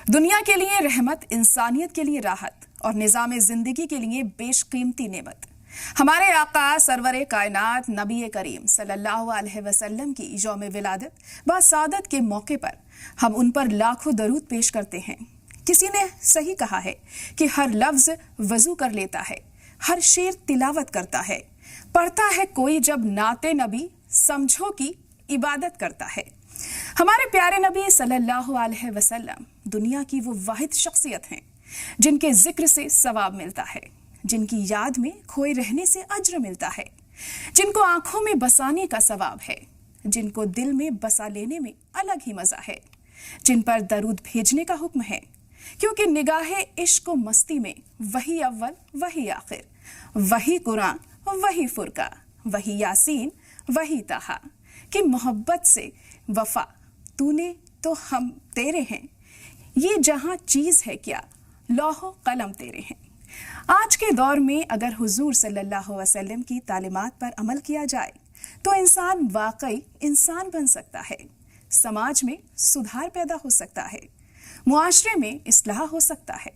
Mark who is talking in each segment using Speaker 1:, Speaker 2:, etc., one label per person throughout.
Speaker 1: दुनिया के लिए रहमत, इंसानियत के लिए राहत और निज़ाम ज़िंदगी के लिए बेशकीमती नेमत। हमारे आका सरवरे कायनात नबी करीम सल्लल्लाहु अलैहि वसल्लम की यौम विलादत व सादत के मौके पर हम उन पर लाखों दरूद पेश करते हैं। किसी ने सही कहा है कि हर लफ्ज़ वज़ू कर लेता है, हर शेर तिलावत करता है, पढ़ता है कोई जब नाते नबी समझो कि इबादत करता है। हमारे प्यारे नबी सल्लल्लाहु अलैहि वसल्लम दुनिया की वो वाहिद शख्सियत हैं जिनके जिक्र से सवाब मिलता है, जिनकी याद में खोए रहने से अज्र मिलता है, जिनको आंखों में बसाने का सवाब है, जिनको दिल में बसा लेने में अलग ही मजा है, जिन पर दरूद भेजने का हुक्म है, क्योंकि निगाहे इश्क व मस्ती में वही अव्वल वही आखिर, वही कुरान वही फुरका, वही यासीन वही ताहा, कि मोहब्बत से वफा तूने तो हम तेरे हैं, ये जहां चीज है क्या लौहो कलम तेरे हैं। आज के दौर में अगर हुजूर सल्लल्लाहु अलैहि वसल्लम की तालीमात पर अमल किया जाए तो इंसान वाकई इंसान बन सकता है, समाज में सुधार पैदा हो सकता है, मुआशरे में इस्लाह हो सकता है।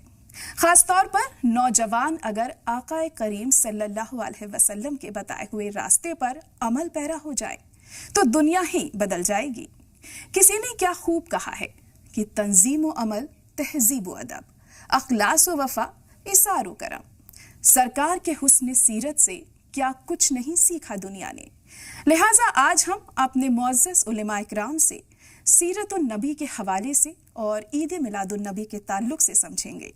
Speaker 1: खास तौर पर नौजवान अगर आका करीम सल्लल्लाहु अलैहि वसल्लम के बताए हुए रास्ते पर अमल पैरा हो जाए तो दुनिया ही बदल जाएगी। किसी ने क्या खूब कहा है कि तंजीम व अमल तहजीब व अदब, अखलास व वफा इसार व करम। सरकार के हुस्न सीरत से क्या कुछ नहीं सीखा दुनिया ने। लिहाजा आज हम अपने मुअज़्ज़ज़ उलमा इकराम से सीरत नबी के हवाले से और ईद मिलादुन नबी के ताल्लुक से समझेंगे।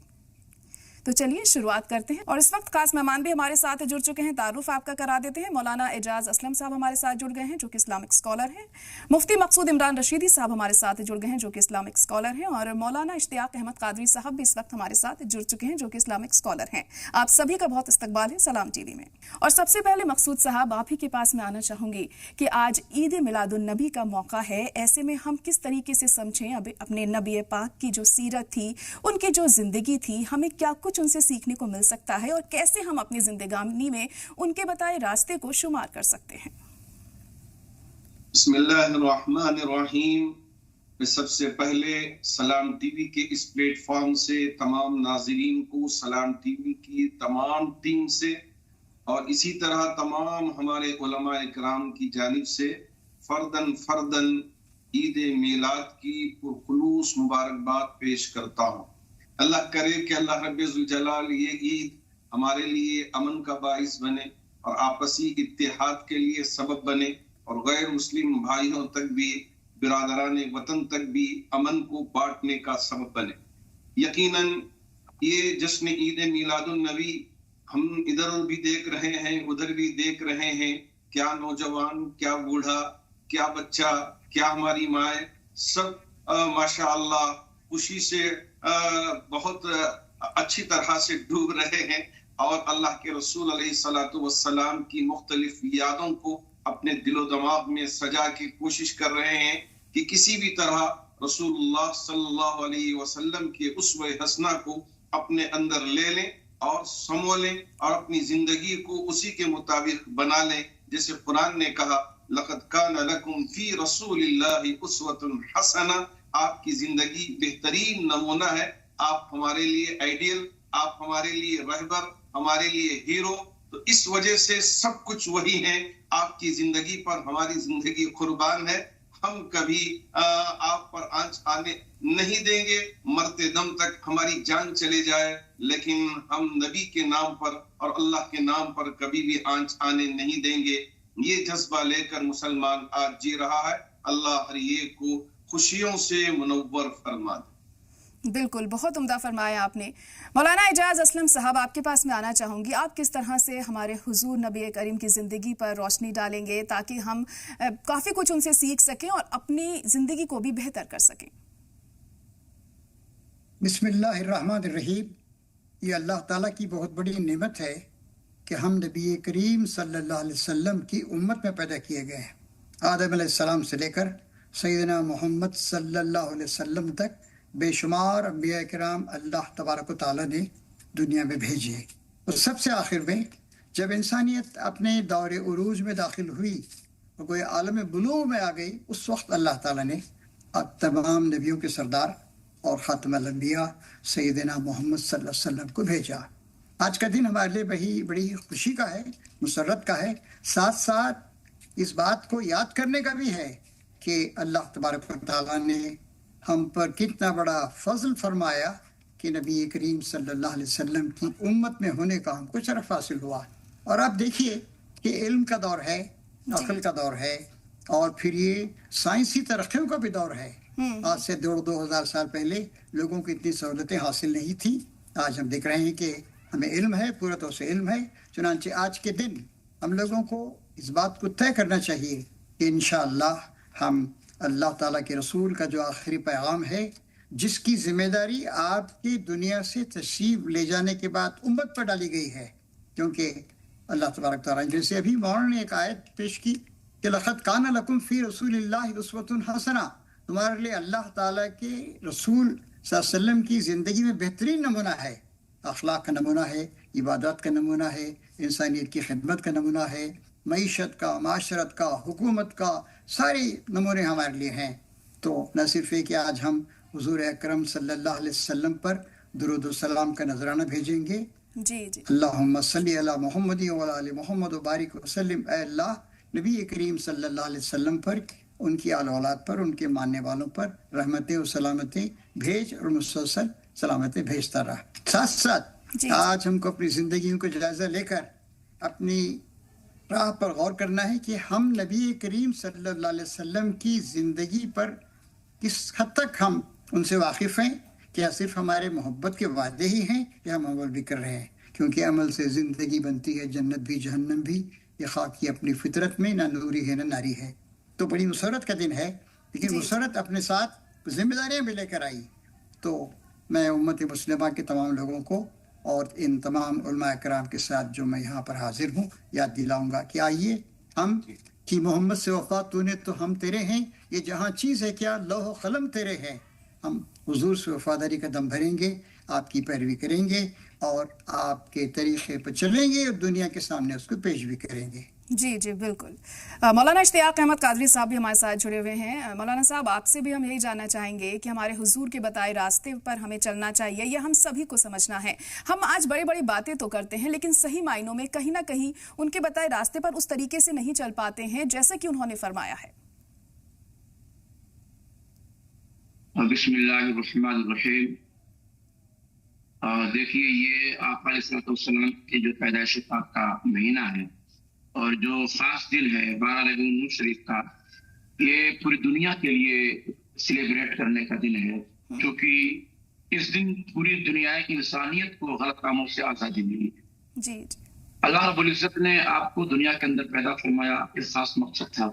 Speaker 1: तो चलिए शुरुआत करते हैं। और इस वक्त खास मेहमान भी हमारे साथ जुड़ चुके हैं। तारुफ आपका करा देते हैं। मौलाना एजाज असलम साहब हमारे साथ जुड़ गए हैं जो कि इस्लामिक स्कॉलर हैं। मुफ्ती मकसूद इमरान रशीदी साहब हमारे साथ जुड़ गए हैं जो कि इस्लामिक स्कॉलर हैं। और मौलाना इश्तियाक अहमद कादरी साहब भी इस वक्त हमारे साथ जुड़ चुके हैं जो कि इस्लामिक स्कॉलर हैं। आप सभी का बहुत इस्तकबाल है सलाम टीवी में। और सबसे पहले मकसूद साहब आप ही के पास में आना चाहूंगी कि आज ईद मिलादुन नबी का मौका है, ऐसे में हम किस तरीके से समझें अपने नबी पाक की जो सीरत थी, उनकी जो जिंदगी थी, हमें क्या कुछ उनसे सीखने को मिल सकता है और कैसे हम अपनी जिंदगानी में उनके बताए रास्ते को शुमार कर सकते हैं।
Speaker 2: बिस्मिल्लाहिर्रहमानिर्रहीम। मैं सबसे पहले सलाम टीवी के इस प्लेटफॉर्म से तमाम नाज़रीन को, सलाम टीवी की तमाम टीम से और इसी तरह तमाम हमारे उलमा इकराम की जानिब से फर्दन फर्दन ईद मिलाद की पुरखुलूस मुबारकबाद पेश करता हूँ। अल्लाह करे कि अल्लाह रब्बुल जलाल ये ईद हमारे लिए अमन का बाइस बने और आपसी इत्तेहाद के लिए सबब बने और गैर मुस्लिम भाइयों तक भी, बिरादरान वतन तक भी अमन को बांटने का सबब बने। यकीनन ये जश्न ईद मिलादुन नबी हम इधर भी देख रहे हैं, उधर भी देख रहे हैं। क्या नौजवान, क्या बूढ़ा, क्या बच्चा, क्या हमारी माए, सब माशाअल्लाह खुशी से बहुत अच्छी तरह से डूब रहे हैं और अल्लाह के रसूल अलैहिस्सलातु वस्सलाम की मुख्तलिफ यादों को अपने दिलो दिमाग में सजा की कोशिश कर रहे हैं कि किसी भी तरह रसूलुल्लाह सल्लल्लाहु अलैहि वसल्लम के उसवे हसना को अपने अंदर ले लें और समो लें और अपनी जिंदगी को उसी के मुताबिक बना लें। जैसे कुरान ने कहा, लक़द कान लकुम फी रसूलिल्लाहि उस्वतुन हसना, आपकी जिंदगी बेहतरीन नमूना है, आप हमारे लिए आइडियल, आप हमारे लिए रहबर, हमारे लिए हीरो। तो इस वजह से सब कुछ वही है। आपकी जिंदगी पर हमारी जिंदगी कुर्बान है। हम कभी आप पर आंच आने नहीं देंगे, मरते दम तक हमारी जान चले जाए, लेकिन हम नबी के नाम पर और अल्लाह के नाम पर कभी भी आंच आने नहीं देंगे। ये जज्बा लेकर मुसलमान आज जी रहा है। अल्लाह हर एक को खुशियों से मुनव्वर फरमा दे।
Speaker 1: बिल्कुल, बहुत उम्दा फरमाया आपने। मौलाना एजाज असलम साहब आपके पास में आना चाहूँगी। आप किस तरह से हमारे हुजूर नबी करीम की ज़िंदगी पर रोशनी डालेंगे ताकि हम काफ़ी कुछ उनसे सीख सकें और अपनी ज़िंदगी को भी बेहतर कर सकें।
Speaker 3: बिस्मिल्लाहिर्रहमानिर्रहीम। ये अल्लाह ताला की बहुत बड़ी नेमत है कि हम नबी करीम सल्लल्लाहु अलैहि वसल्लम की उम्मत में पैदा किए गए हैं। आदम अलैहिस्सलाम से लेकर सैयदना मोहम्मद सल्लल्लाहु अलैहि वसल्लम तक बेशुमार अंबिया किराम अल्लाह तबारक व तआला ने दुनिया में भेजी है। और सबसे आखिर में जब इंसानियत अपने दौर उरूज में दाखिल हुई और कोई आलम बुलूग में आ गई, उस वक्त अल्लाह ताला ने अब तमाम नबियों के सरदार اور خاتم الانبیاء سیدنا محمد صلی اللہ علیہ وسلم کو بھیجا۔ آج کا دن ہمارے لیے بڑی خوشی کا ہے، مسرت کا ہے، ساتھ ساتھ اس بات کو یاد کرنے کا بھی ہے کہ اللہ تبارک و تعالیٰ نے ہم پر کتنا بڑا فضل فرمایا کہ نبی کریم صلی اللہ علیہ وسلم کی امت میں ہونے کا ہم کو شرف حاصل ہوا۔ اور آپ دیکھیے کہ علم کا دور ہے، عقل کا دور ہے، اور پھر یہ سائنسی ترقیوں کا بھی دور ہے۔ آج سے 2000 سال پہلے لوگوں کو اتنی سہولتیں حاصل نہیں تھی۔ آج ہم دیکھ رہے ہیں کہ ہمیں علم ہے، پورا طور سے علم ہے۔ چنانچہ آج کے دن ہم لوگوں کو اس بات کو طے کرنا چاہیے کہ انشاءاللہ ہم اللہ تعالیٰ کے رسول کا جو آخری پیغام ہے، جس کی ذمہ داری آپ کی دنیا سے تشریف لے جانے کے بعد امت پر ڈالی گئی ہے، کیونکہ اللہ تبارک تعالیٰ جیسے ابھی مولانا نے ایک آیت پیش کی کہ لَقَدْ كَانَ لَكُمْ فِي رَسُولِ اللَّهِ أُسْوَةٌ حَسَنَةٌ، تمہارے لیے اللہ تعالیٰ کے رسول صلی اللہ علیہ وسلم کی زندگی میں بہترین نمونہ ہے، اخلاق کا نمونہ ہے، عبادات کا نمونہ ہے، انسانیت کی خدمت کا نمونہ ہے، معیشت کا، معاشرت کا، حکومت کا، سارے نمونے ہمارے لیے ہیں۔ تو نہ صرف ہے کہ آج ہم حضور اکرم صلی اللہ علیہ وسلم پر درود و سلام کا نذرانہ بھیجیں گے،
Speaker 1: جی جی،
Speaker 3: اللہم صلی علی محمد وعلی آل محمد وبارک وسلم، اے اللہ نبی کریم صلی اللہ علیہ وسلم پر، ان کی آل اولاد پر، ان کے ماننے والوں پر رحمتیں و سلامتیں بھیج اور مسلسل سلامتیں بھیجتا رہا۔ ساتھ ساتھ آج ہم کو اپنی زندگیوں کو جائزہ لے کر اپنی راہ پر غور کرنا ہے کہ ہم نبی کریم صلی اللہ علیہ وسلم کی زندگی پر کس حد تک ہم ان سے واقف ہیں، کیا صرف ہمارے محبت کے وعدے ہی ہیں یا ہم عمل بھی کر رہے ہیں، کیونکہ عمل سے زندگی بنتی ہے، جنت بھی جہنم بھی، یہ خاک کی اپنی فطرت میں نہ نوری ہے نہ ناری ہے۔ تو بڑی مسرت کا دن ہے، لیکن مسرت اپنے ساتھ ذمہ داریاں بھی لے کر آئی۔ تو میں امت مسلمہ کے تمام لوگوں کو اور ان تمام علماء کرام کے ساتھ جو میں یہاں پر حاضر ہوں یاد دلاؤں گا کہ آئیے ہم کہ محمد سے وفا تو نے تو ہم تیرے ہیں، یہ جہاں چیز ہے کیا لوح و قلم تیرے ہیں۔ ہم حضور سے وفاداری کا دم بھریں گے، آپ کی پیروی کریں گے اور آپ کے طریقے پر چلیں گے اور دنیا کے سامنے اس کو پیش بھی کریں گے۔
Speaker 1: جی جی بالکل۔ مولانا اشتیاق احمد قادری صاحب بھی ہمارے ساتھ جڑے ہوئے ہیں۔ مولانا صاحب، آپ سے بھی ہم یہی جاننا چاہیں گے کہ ہمارے حضور کے بتائے راستے پر ہمیں چلنا چاہیے یا ہم سبھی کو سمجھنا ہے؟ ہم آج بڑی بڑی باتیں تو کرتے ہیں لیکن صحیح معنوں میں کہیں نہ کہیں ان کے بتائے راستے پر اس طریقے سے نہیں چل پاتے ہیں جیسا کہ انہوں نے فرمایا ہے۔
Speaker 4: بسم اللہ الرحمن الرحیم۔ دیکھیے، یہ آقا علیہ السلام کی جو پیدائش پاک کا مہینہ ہے اور جو خاص دن ہے 12 ربیع الاول شریف کا، یہ پوری دنیا کے لیے سیلیبریٹ کرنے کا دن ہے، کیونکہ اس دن پوری دنیا کی انسانیت کو غلط کاموں سے آزادی ملی۔
Speaker 1: جی جی،
Speaker 4: اللہ رب العزت نے آپ کو دنیا کے اندر پیدا فرمایا، ایک خاص مقصد تھا،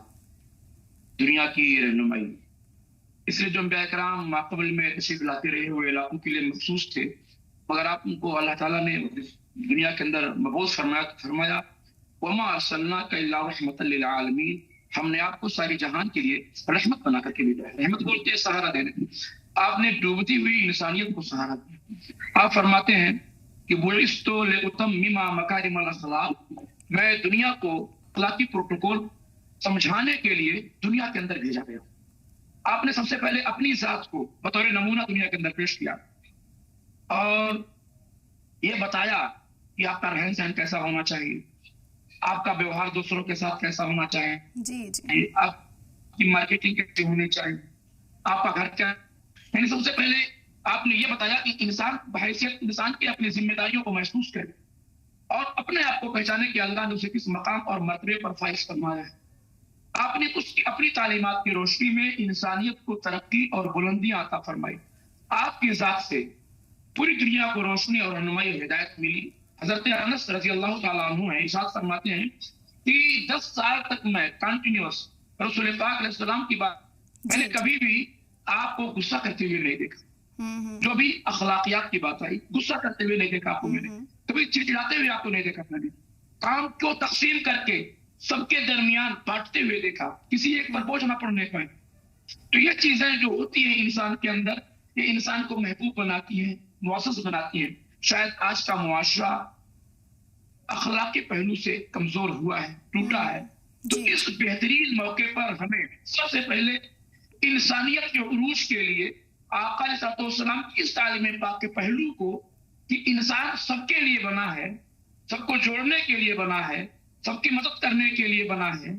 Speaker 4: دنیا کی رہنمائی۔ اس لیے جو انبیاء کرام ماقبل میں تشریف لاتے رہے ہوئے علاقوں کے لیے مخصوص تھے، مگر آپ ان کو اللہ تعالیٰ نے دنیا کے اندر مبعوث فرمایا وَمَا أَرْسَلْنَاكَ إِلَّا رَحْمَةً لِّلْعَالَمِينَ، ہم نے آپ کو ساری جہان کے لیے رحمت بنا کر کے بھیجا ہے۔ رحمت بولتے ہیں سہارا دینے، آپ نے ڈوبتی ہوئی انسانیت کو سہارا دیا۔ آپ فرماتے ہیں کہ بُعِثْتُ لِأُتَمِّمَ مَكَارِمَ الْأَخْلَاقِ، میں دنیا کو اخلاقی پروٹوکول سمجھانے کے لیے دنیا کے اندر بھیجا گیا۔ آپ نے سب سے پہلے اپنی ذات کو بطور نمونہ دنیا کے اندر پیش کیا اور یہ بتایا کہ آپ کا رہن سہن کیسا ہونا چاہیے، آپ کا ویوہار دوسروں کے ساتھ کیسا ہونا چاہیے،
Speaker 1: جی جی،
Speaker 4: آپ کی مارکیٹنگ کیسے ہونی چاہیے، آپ کا گھر کیا، یعنی سب سے پہلے آپ نے یہ بتایا کہ انسان بحیثیت انسان کی اپنی ذمہ داریوں کو محسوس کرے اور اپنے آپ کو پہچانے کہ اللہ نے اسے کس مقام اور مرتبے پر فائز فرمایا ہے۔ آپ نے اپنی تعلیمات کی روشنی میں انسانیت کو ترقی اور بلندیاں عطا فرمائی۔ آپ کی ذات سے پوری دنیا کو روشنی اور رہنمائی اور ہدایت ملی۔ حضرت انس رضی اللہ تعالیٰ عنہ ہیں، ارشاد فرماتے ہیں کہ 10 سال تک میں کنٹینیوس رسول پاک علیہ السلام کی بات، میں نے کبھی بھی آپ کو غصہ کرتے ہوئے نہیں دیکھا۔ جو بھی اخلاقیات کی بات آئی، غصہ کرتے ہوئے نہیں دیکھا آپ کو میں نے، کبھی چڑچڑاتے ہوئے آپ کو نہیں دیکھا میں نے، کام کو تقسیم کر کے سب کے درمیان بانٹتے ہوئے دیکھا، کسی ایک پر بوجھ نہ پڑنے پائے۔ تو یہ چیزیں جو ہوتی ہیں انسان کے اندر، یہ انسان کو محبوب بناتی ہیں، معزز بناتی ہیں۔ شاید آج کا معاشرہ اخلاقی پہلو سے کمزور ہوا ہے، ٹوٹا ہے، تو اس بہترین موقع پر ہمیں سب سے پہلے انسانیت کے عروج کے لیے आका अलैहिस्सलाम की इस तालीम पाक के पहलू को कि इंसान सबके लिए बना है, सबको जोड़ने के लिए बना है, सबकी मदद करने के लिए बना है,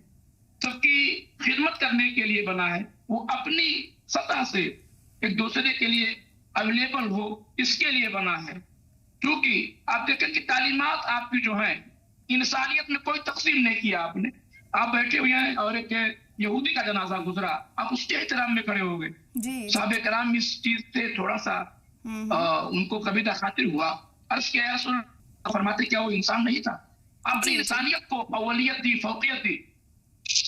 Speaker 4: सबकी खिदमत करने के लिए बना है, वो अपनी सतह से एक दूसरे के लिए अवेलेबल हो, इसके लिए बना है। क्योंकि आप देखें कि तालीमात आपकी जो है, इंसानियत में कोई तकसीम नहीं किया आपने। आप बैठे हुए हैं और एक यहूदी का जनाजा गुजरा, आप उसके एहतराम में खड़े हो गए। साहबे कराम इस चीज से थोड़ा सा उनको कभी खातिर हुआ, अर्ज किया रसूल, फरमाते क्या वो इंसान नहीं था? आपने इंसानियत को अवलियत दी, फौकियत दी।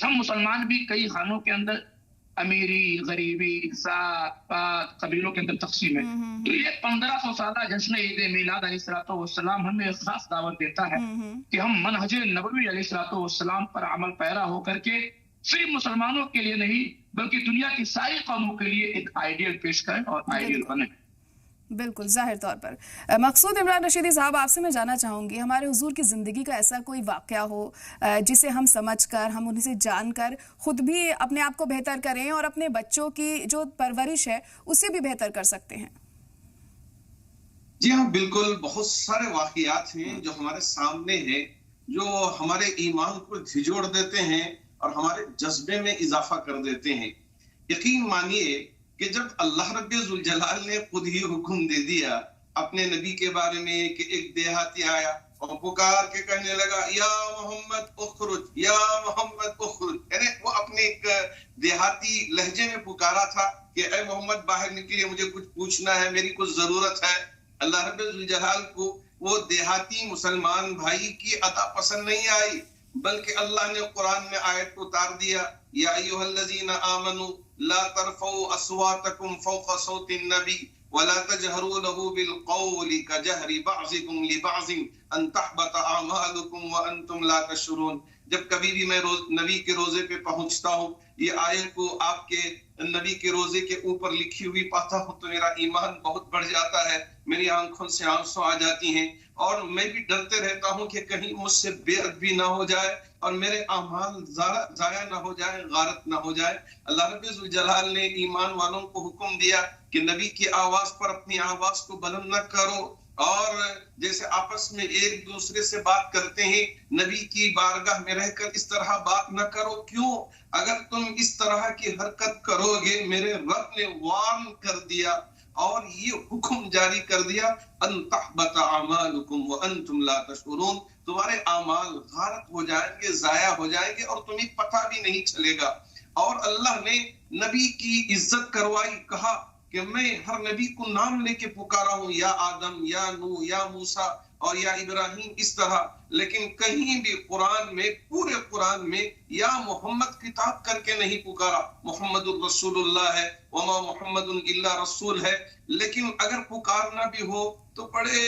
Speaker 4: हम मुसलमान भी कई खानों के अंदर अमीरी, गरीबी, जात पात, कबीलों के अंदर तकसीम है। तो ये 1500 साल जश्न ईद मिलाद अलैहिस्सलाम हमें एक खास दावत देता है कि हम मनहज नबवी अलैहिस्सलाम पर अमल पैरा होकर के सिर्फ मुसलमानों के लिए नहीं बल्कि दुनिया की सारी कौमों के लिए एक आइडियल पेश करें और आइडियल बने।
Speaker 1: बिल्कुल, जाहिर तौर पर। मकसूद इमरान रशीदी साहब, आपसे मैं जानना चाहूँगी, हमारे हुजूर की ज़िंदगी का ऐसा कोई वाक़या हो जिसे हम समझकर, हम उनसे जानकर खुद भी अपने आप को बेहतर करें और अपने बच्चों की जो परवरिश है उसे भी बेहतर कर सकते हैं?
Speaker 2: जी हाँ, बिल्कुल। बहुत सारे वाक़यात हैं जो हमारे सामने हैं, जो हमारे ईमान को झिझोड़ देते हैं और हमारे जज्बे में इजाफा कर देते हैं। यकीन मानिए कि जब अल्लाह रब्बुल जुल जलाल ने खुद ही हुक्म दे दिया अपने नबी के बारे में कि एक देहाती आया और पुकार के कहने लगा, या मोहम्मद उखरुज, या मोहम्मद उखरुज, यानी वो अपने एक देहाती लहजे में पुकारा था कि ऐ मोहम्मद बाहर निकलिए, मुझे कुछ पूछना है, मेरी कुछ जरूरत है। अल्लाह रब्बुल जुल जलाल को वो देहाती मुसलमान भाई की अदा पसंद नहीं आई, बल्कि अल्लाह ने कुरान में आयत उतार दिया, या अय्युहल्लज़ीना आमनू ला तरफ़ऊ अस्वातकुम फ़ौक़ सौतिन नबी वला तजहरू लहू बिलक़ौलि कजहरि बअज़िकुम लिबअज़िन अन तहबत अअमालुकुम व अंतुम ला तशउरून। जब कभी भी मैं नबी के रोजे पे पहुंचता हूँ, ये आयत को आपके नबी के रोजे के ऊपर लिखी हुई पाता हूँ तो मेरा ईमान बहुत बढ़ जाता है, मेरी आंखों से आंसू आ जाती हैं और मैं भी डरते रहता हूँ कि कहीं मुझसे बेअदबी ना हो जाए और मेरे अमाल जाया ना हो जाए, गारत ना हो जाए। अल्लाह रब्बुल जलाल ने ईमान वालों को हुक्म दिया कि नबी की आवाज पर अपनी आवाज को बुलंद न करो और जैसे आपस में एक दूसरे से बात करते हैं, नबी की बारगाह में रहकर इस तरह बात न करो। क्यों? अगर तुम इस तरह की हरकत करोगे, मेरे रब ने वार्न कर दिया और ये हुक्म जारी कर दिया, अन तहबत अमालुकुम व अंतुम ला तशउरून, तुम्हारे अमाल गारत हो जाएंगे, जाया हो जाएंगे और तुम्हें पता भी नहीं चलेगा। और अल्लाह ने नबी की इज्जत करवाई, कहा कि मैं हर नबी को नाम लेके पुकारा हूं, या आदम, या नूह, या मूसा और या इब्राहिम, इस तरह। लेकिन कहीं भी कुरान में, पूरे कुरान में या मोहम्मद किताब करके नहीं पुकारा। मोहम्मदुर रसूलुल्लाह है, वमा मोहम्मदुन इल्ला रसूल है। लेकिन अगर पुकारना भी हो तो बड़े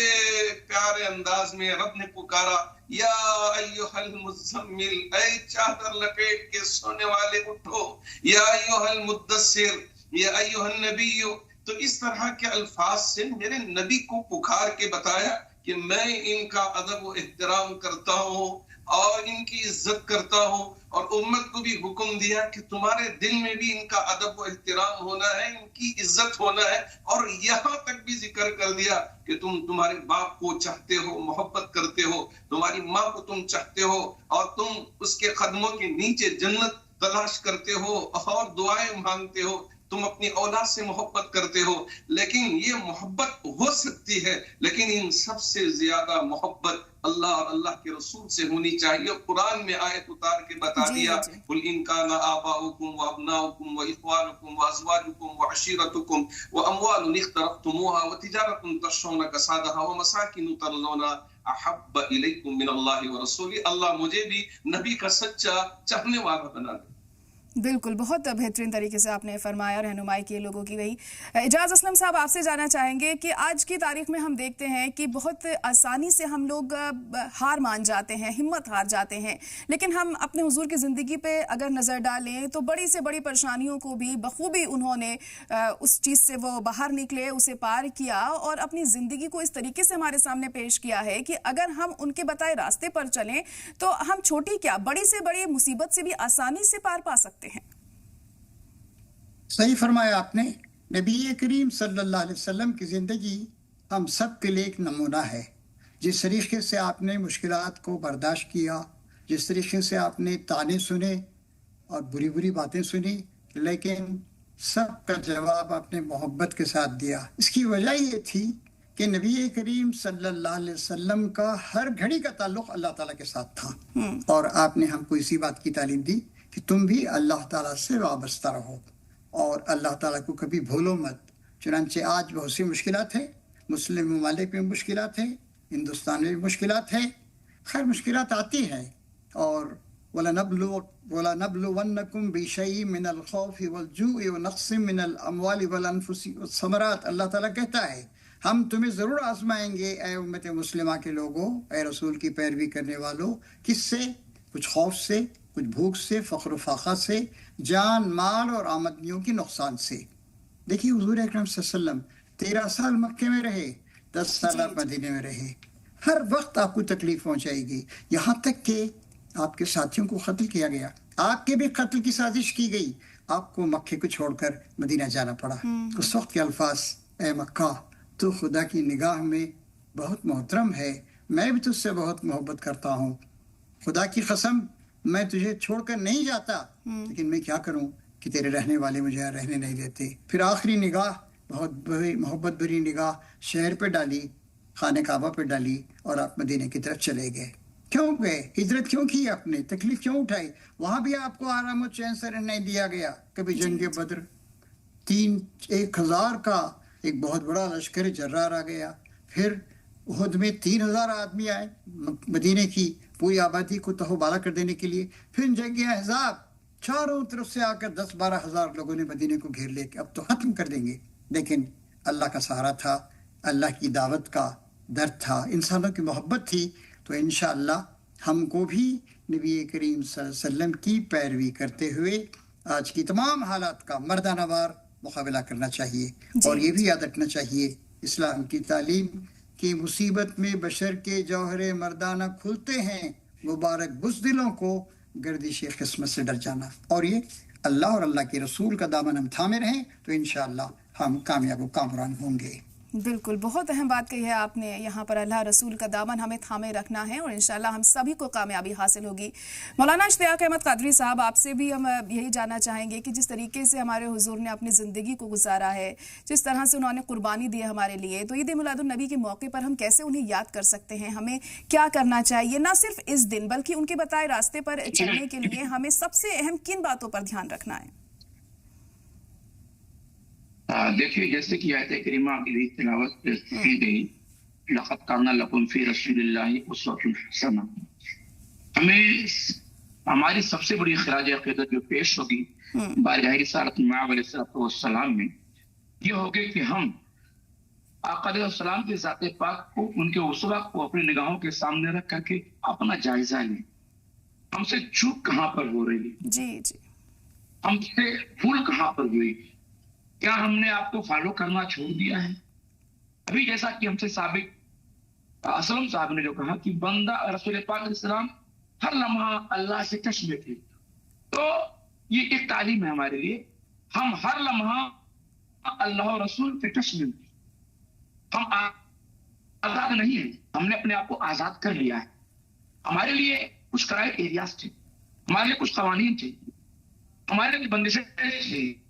Speaker 2: प्यारे अंदाज में रब ने पुकारा, या अय्युहल मुज़म्मिल, ऐ चादर लपेट के सोने वाले उठो, या अय्युहल मुद्दस्सिर, या अय्युहन नबिय्यु। तो इस तरह के अल्फाज से मेरे नबी को पुकार के बताया कि मैं इनका अदब व एहतराम करता हूँ और इनकी इज्जत करता हूँ, और उम्मत को भी हुक्म दिया कि तुम्हारे दिल में भी इनका अदब व एहतराम होना है, इनकी इज्जत होना है। और यहाँ तक भी जिक्र कर दिया कि तुम तुम्हारे बाप को चाहते हो, मोहब्बत करते हो, तुम्हारी माँ को तुम चाहते हो और तुम उसके कदमों के नीचे जन्नत तलाश करते हो और दुआएं मांगते हो, तुम अपनी औलाद से मोहब्बत करते हो। लेकिन ये मोहब्बत हो सकती है, लेकिन इन सबसे ज्यादा मोहब्बत अल्लाह और अल्लाह के रसूल से होनी चाहिए। कुरान में आयत उतार के बता दिया, कुल इन काना आबाउकुम व अबनाउकुम व इख्वानुकुम व अज़वाजुकुम व अशीरतुकुम व अमवालुन इख्तरफ्तुमूहा व तिजारतुन तखशौना कसादहा व मसाकिन तरज़ौना अहब्ब इलैकुम मिनल्लाहि व रसूलिही। अल्लाह मुझे भी नबी का सच्चा चाहने वाला बना दे।
Speaker 1: बिल्कुल, बहुत बेहतरीन तरीके से आपने फरमाया, रहनुमाई की लोगों की गई। एजाज असलम साहब, आपसे जानना चाहेंगे कि आज की तारीख में हम देखते हैं कि बहुत आसानी से हम लोग हार मान जाते हैं, हिम्मत हार जाते हैं, लेकिन हम अपने हुजूर की ज़िंदगी पे अगर नज़र डालें तो बड़ी से बड़ी परेशानियों को भी बखूबी उन्होंने उस चीज़ से वो बाहर निकले, उसे पार किया और अपनी ज़िंदगी को इस तरीके से हमारे सामने पेश किया है कि अगर हम उनके बताए रास्ते पर चलें तो हम छोटी क्या बड़ी से बड़ी मुसीबत से भी आसानी से पार पा सकते हैं।
Speaker 3: सही फरमाया आपने नबी करीम सल्लल्लाहु अलैहि वसल्लम की ज़िंदगी हम सब के लिए एक नमूना है। जिस तरीके से आपने मुश्किलात को बर्दाश्त किया, जिस तरीके से आपने ताने सुने और बुरी बुरी बातें सुनी, लेकिन सब का जवाब आपने मोहब्बत के साथ दिया। इसकी वजह ये थी कि नबी करीम सल्लल्लाहु अलैहि वसल्लम का हर घड़ी का ताल्लुक़ अल्लाह ताला के साथ था, और आपने हमको इसी बात की तालीम दी कि तुम भी अल्लाह ताला से वाबस्ता रहो और अल्लाह ताला को कभी भूलो मत। चुनांचे आज बहुत सी मुश्किलात है, मुस्लिम ममालिक में मुश्किलात है, हिंदुस्तान में भी मुश्किलात है, खैर मुश्किलात आती हैं। और वलनब्लुवन्नकुम बिशैइन मिनल खौफि वल जूइ व नक़्सिम मिनल अमवालि वल अनफुसि वस्समरात। अल्लाह ताला कहता है हम तुम्हें ज़रूर आजमाएंगे ए उम्मत मुस्लिमा के लोगों, ए रसूल की पैरवी करने वालों। किससे? कुछ खौफ से, कुछ भूख से, फ़ख्र फ़ाक़ा से, जान माल और आमदनियों की नुकसान से। देखिए हुज़ूर अकरम सल्लल्लाहु अलैहि वसल्लम 13 साल मक्के में रहे, 10 साल आप मदीने में रहे। हर वक्त आपको तकलीफ पहुंचाएगी, यहाँ तक कि आपके साथियों को कत्ल किया गया, आपके भी कत्ल की साजिश की गई, आपको मक्के को छोड़कर मदीना जाना पड़ा। उस वक्त के अल्फाज, ए मक्का तो खुदा की निगाह में बहुत मोहतरम है, मैं भी तुझसे बहुत मोहब्बत करता हूँ, खुदा की कसम मैं तुझे छोड़कर नहीं जाता, लेकिन मैं क्या करूँ कि तेरे रहने वाले मुझे यहाँ रहने नहीं देते। फिर आखिरी निगाह, बहुत बड़ी मोहब्बत भरी निगाह शहर पे डाली, खाने काबा पे डाली, और आप मदीने की तरफ चले गए। क्यों गए? हिजरत क्यों की आपने? तकलीफ क्यों उठाई? वहाँ भी आपको आराम और चैन से रहने दिया गया। कभी जंग बद्र, 1,000 का एक बहुत बड़ा लश्कर जर्रार आ गया, फिर उहद में 3,000 आदमी आए मदीने की पूरी आबादी को तहोबाला कर देने के लिए, फिर जंग अहज़ाब, चारों तरफ से आकर 10-12 हज़ार लोगों ने मदीने को घेर लिया कि अब तो ख़त्म कर देंगे। लेकिन अल्लाह का सहारा था, अल्लाह की दावत का दर्द था, इंसानों की मोहब्बत थी। तो इंशाअल्लाह हमको भी नबी करीम सल्लल्लाहु अलैहि वसल्लम की पैरवी करते हुए आज की तमाम हालात का मर्दाना वार मुकाबला करना चाहिए। और ये भी याद रखना चाहिए, इस्लाम की तालीम कि मुसीबत में बशर के जौहरे मर्दाना खुलते हैं, मुबारक बुज़दिलों को गर्दिश किस्मत से डर जाना। और ये अल्लाह और अल्लाह के रसूल का दामन हम थामे रहें तो इंशाअल्लाह हम कामयाब व कामरान होंगे।
Speaker 1: बिल्कुल, बहुत अहम बात कही है आपने। यहाँ पर अल्लाह रसूल का दामन हमें थामे रखना है और इंशाल्लाह हम सभी को कामयाबी हासिल होगी। मौलाना इश्तियाक अहमद कादरी साहब, आपसे भी हम यही जानना चाहेंगे कि जिस तरीके से हमारे हुजूर ने अपनी ज़िंदगी को गुजारा है, जिस तरह से उन्होंने कुर्बानी दी है हमारे लिए, तो ईद मिलादुन नबी के मौके पर हम कैसे उन्हें याद कर सकते हैं? हमें क्या करना चाहिए, ना सिर्फ इस दिन बल्कि उनके बताए रास्ते पर चलने के लिए हमें सबसे अहम किन बातों पर ध्यान रखना है?
Speaker 4: देखिए, जैसे कि आयत करीमा की तिलावत की गई, लक़द काना लकुम फ़ी रसूलिल्लाहि उस्वतुन हसना, हमें हमारी सबसे बड़ी खिराज अक़ीदत जो पेश होगी बारगाह रिसालत मआब अलैहिस्सलाम में, ये होगी कि हम आका अलैहिस्सलाम के ज़ात पाक को, उनके उसवा को अपनी निगाहों के सामने रख करके अपना जायजा लें। हमसे चूक कहाँ पर हो रही है,
Speaker 1: जी जी,
Speaker 4: हमसे भूल कहाँ पर हुई, क्या हमने आपको फॉलो करना छोड़ दिया है? अभी जैसा कि हमसे साबिक असलम साहब ने जो कहा कि बंदा रसूल पाक अलैहिस्सलाम हर लम्हा अल्लाह से टच में थे, तो ये एक तालीम है हमारे लिए। हम हर लम्हा अल्लाह और रसूल के टच में, हम आजाद नहीं है, हमने अपने आप को आजाद कर लिया है। हमारे लिए कुछ क्राइटेरियाज थे, हमारे लिए कुछ कवानीन थे, हमारे लिए बंदिशें थी,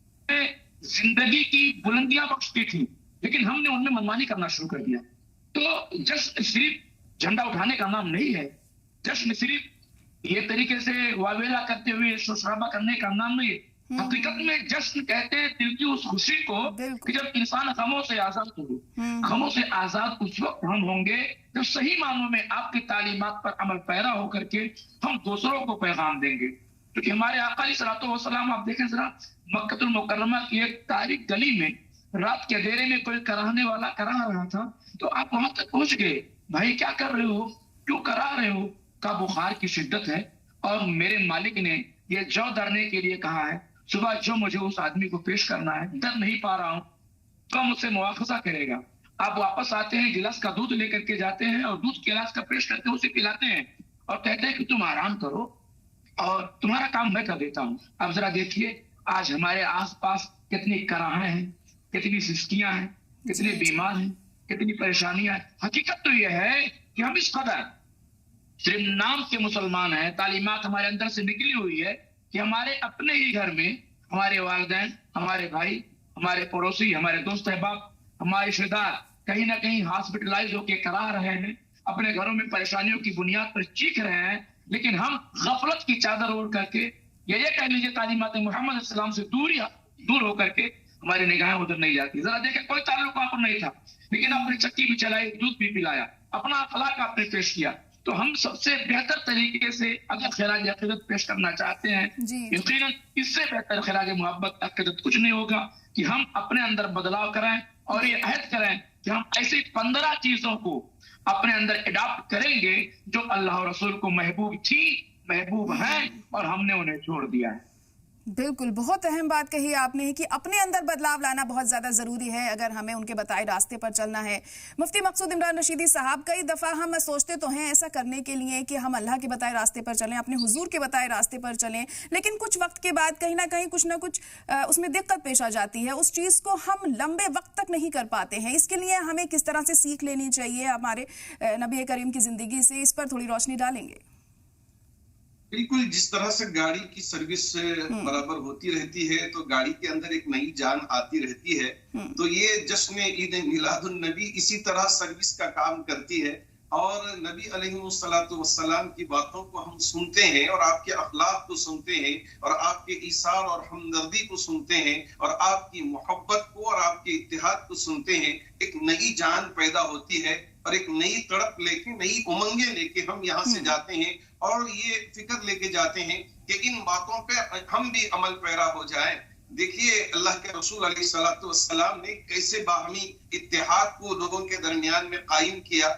Speaker 4: जिंदगी की बुलंदियां बख्शती थी, लेकिन हमने उनमें मनमानी करना शुरू कर दिया। तो जश्न सिर्फ झंडा उठाने का नाम नहीं है, जश्न सिर्फ ये तरीके से वावेला करते हुए शोशराबा करने का नाम नहीं है। हकीकत में जश्न कहते हैं दिल की उस खुशी को कि जब इंसान गमों से आजाद हो। गमों से आजाद उस वक्त हम होंगे जब सही मानों में आपकी तालीमात पर अमल पैरा होकर के हम दूसरों को पैगाम देंगे। क्योंकि हमारे आका अलैहिस्सलातु वस्सलाम, आप देखें जरा, मक्कतुल मुकर्रमा की एक तारीख गली में रात के अंधेरे में कोई कराहने वाला करा रहा था, तो आप वहां तक पहुंच गए, भाई क्या कर रहे हो, क्यों करा रहे हो? का बुखार की शिद्दत है और मेरे मालिक ने ये जौ दरने के लिए कहा है, सुबह जो मुझे उस आदमी को पेश करना है, दर नहीं पा रहा हूं, तो मुझसे मुआवजा करेगा। आप वापस आते हैं, गिलास का दूध लेकर के जाते हैं और दूध गिलास का पेश करके उसे पिलाते हैं और कहते हैं कि तुम आराम करो और तुम्हारा काम मैं कर देता हूं। अब जरा देखिए आज हमारे आसपास कितनी कराहें हैं, कितनी सृष्टियां हैं, कितने बीमार हैं, कितनी परेशानियां हैं। हकीकत तो यह है कि हम इस कदर सिर्फ नाम के मुसलमान हैं, तालीमात हमारे अंदर से निकली हुई है कि हमारे अपने ही घर में हमारे वालिदैन, हमारे भाई, हमारे पड़ोसी, हमारे दोस्त अहबाब, हमारे रिश्तेदार कहीं ना कहीं हॉस्पिटलाइज होकर करा रहे हैं, अपने घरों में परेशानियों की बुनियाद पर चीख रहे हैं, लेकिन हम गफलत की चादर ओढ़ करके ये कह लीजिए तालीमात मोहम्मद सल्लल्लाहु अलैहि वसल्लम से दूर होकर के हमारी निगाहें उधर नहीं जाती। जरा देखें, कोई ताल्लुक आपको नहीं था, लेकिन आपने चक्की भी चलाई, दूध भी पिलाया, अपना अखलाक आपने पेश किया। तो हम सबसे बेहतर तरीके से अगर खिराज अकीदत पेश करना चाहते हैं, यकीनन इससे बेहतर खिराज मोहब्बत अकीदत कुछ नहीं होगा कि हम अपने अंदर बदलाव करें और ये अहद करें कि हम ऐसी 15 चीजों को अपने अंदर अडॉप्ट करेंगे जो अल्लाह और रसूल को महबूब थी, महबूब हैं, और हमने उन्हें छोड़ दिया है।
Speaker 1: बिल्कुल, बहुत अहम बात कही आपने कि अपने अंदर बदलाव लाना बहुत ज़्यादा ज़रूरी है अगर हमें उनके बताए रास्ते पर चलना है। मुफ्ती मकसूद इमरान रशीदी साहब, कई दफ़ा हम सोचते तो हैं ऐसा करने के लिए कि हम अल्लाह के बताए रास्ते पर चलें, अपने हुजूर के बताए रास्ते पर चलें, लेकिन कुछ वक्त के बाद कहीं ना कहीं कुछ ना कुछ उसमें दिक्कत पेश आ जाती है, उस चीज़ को हम लंबे वक्त तक नहीं कर पाते हैं। इसके लिए हमें किस तरह से सीख लेनी चाहिए हमारे नबी करीम की ज़िंदगी से, इस पर थोड़ी रोशनी डालेंगे।
Speaker 2: बिल्कुल, जिस तरह से गाड़ी की सर्विस बराबर होती रहती है तो गाड़ी के अंदर एक नई जान आती रहती है, तो ये जश्न ईद मिलादुन नबी इसी तरह सर्विस का काम करती है। और नबी अलैहिस्सलाम की बातों को हम सुनते हैं और आपके अखलाक को सुनते हैं और आपके ईसार और हमदर्दी को सुनते हैं और आपकी मोहब्बत को और आपके इत्तेहाद को सुनते हैं। एक नई जान पैदा होती है और एक नई तड़प लेके, नई उमंगे लेके हम यहाँ से जाते हैं और ये फिक्र लेके जाते हैं कि इन बातों पे हम भी अमल पैरा हो जाए। देखिए, अल्लाह के रसूल अलैहिस्सलाम ने कैसे बाहमी इत्तेहाद को लोगों के दरमियान में कायम किया।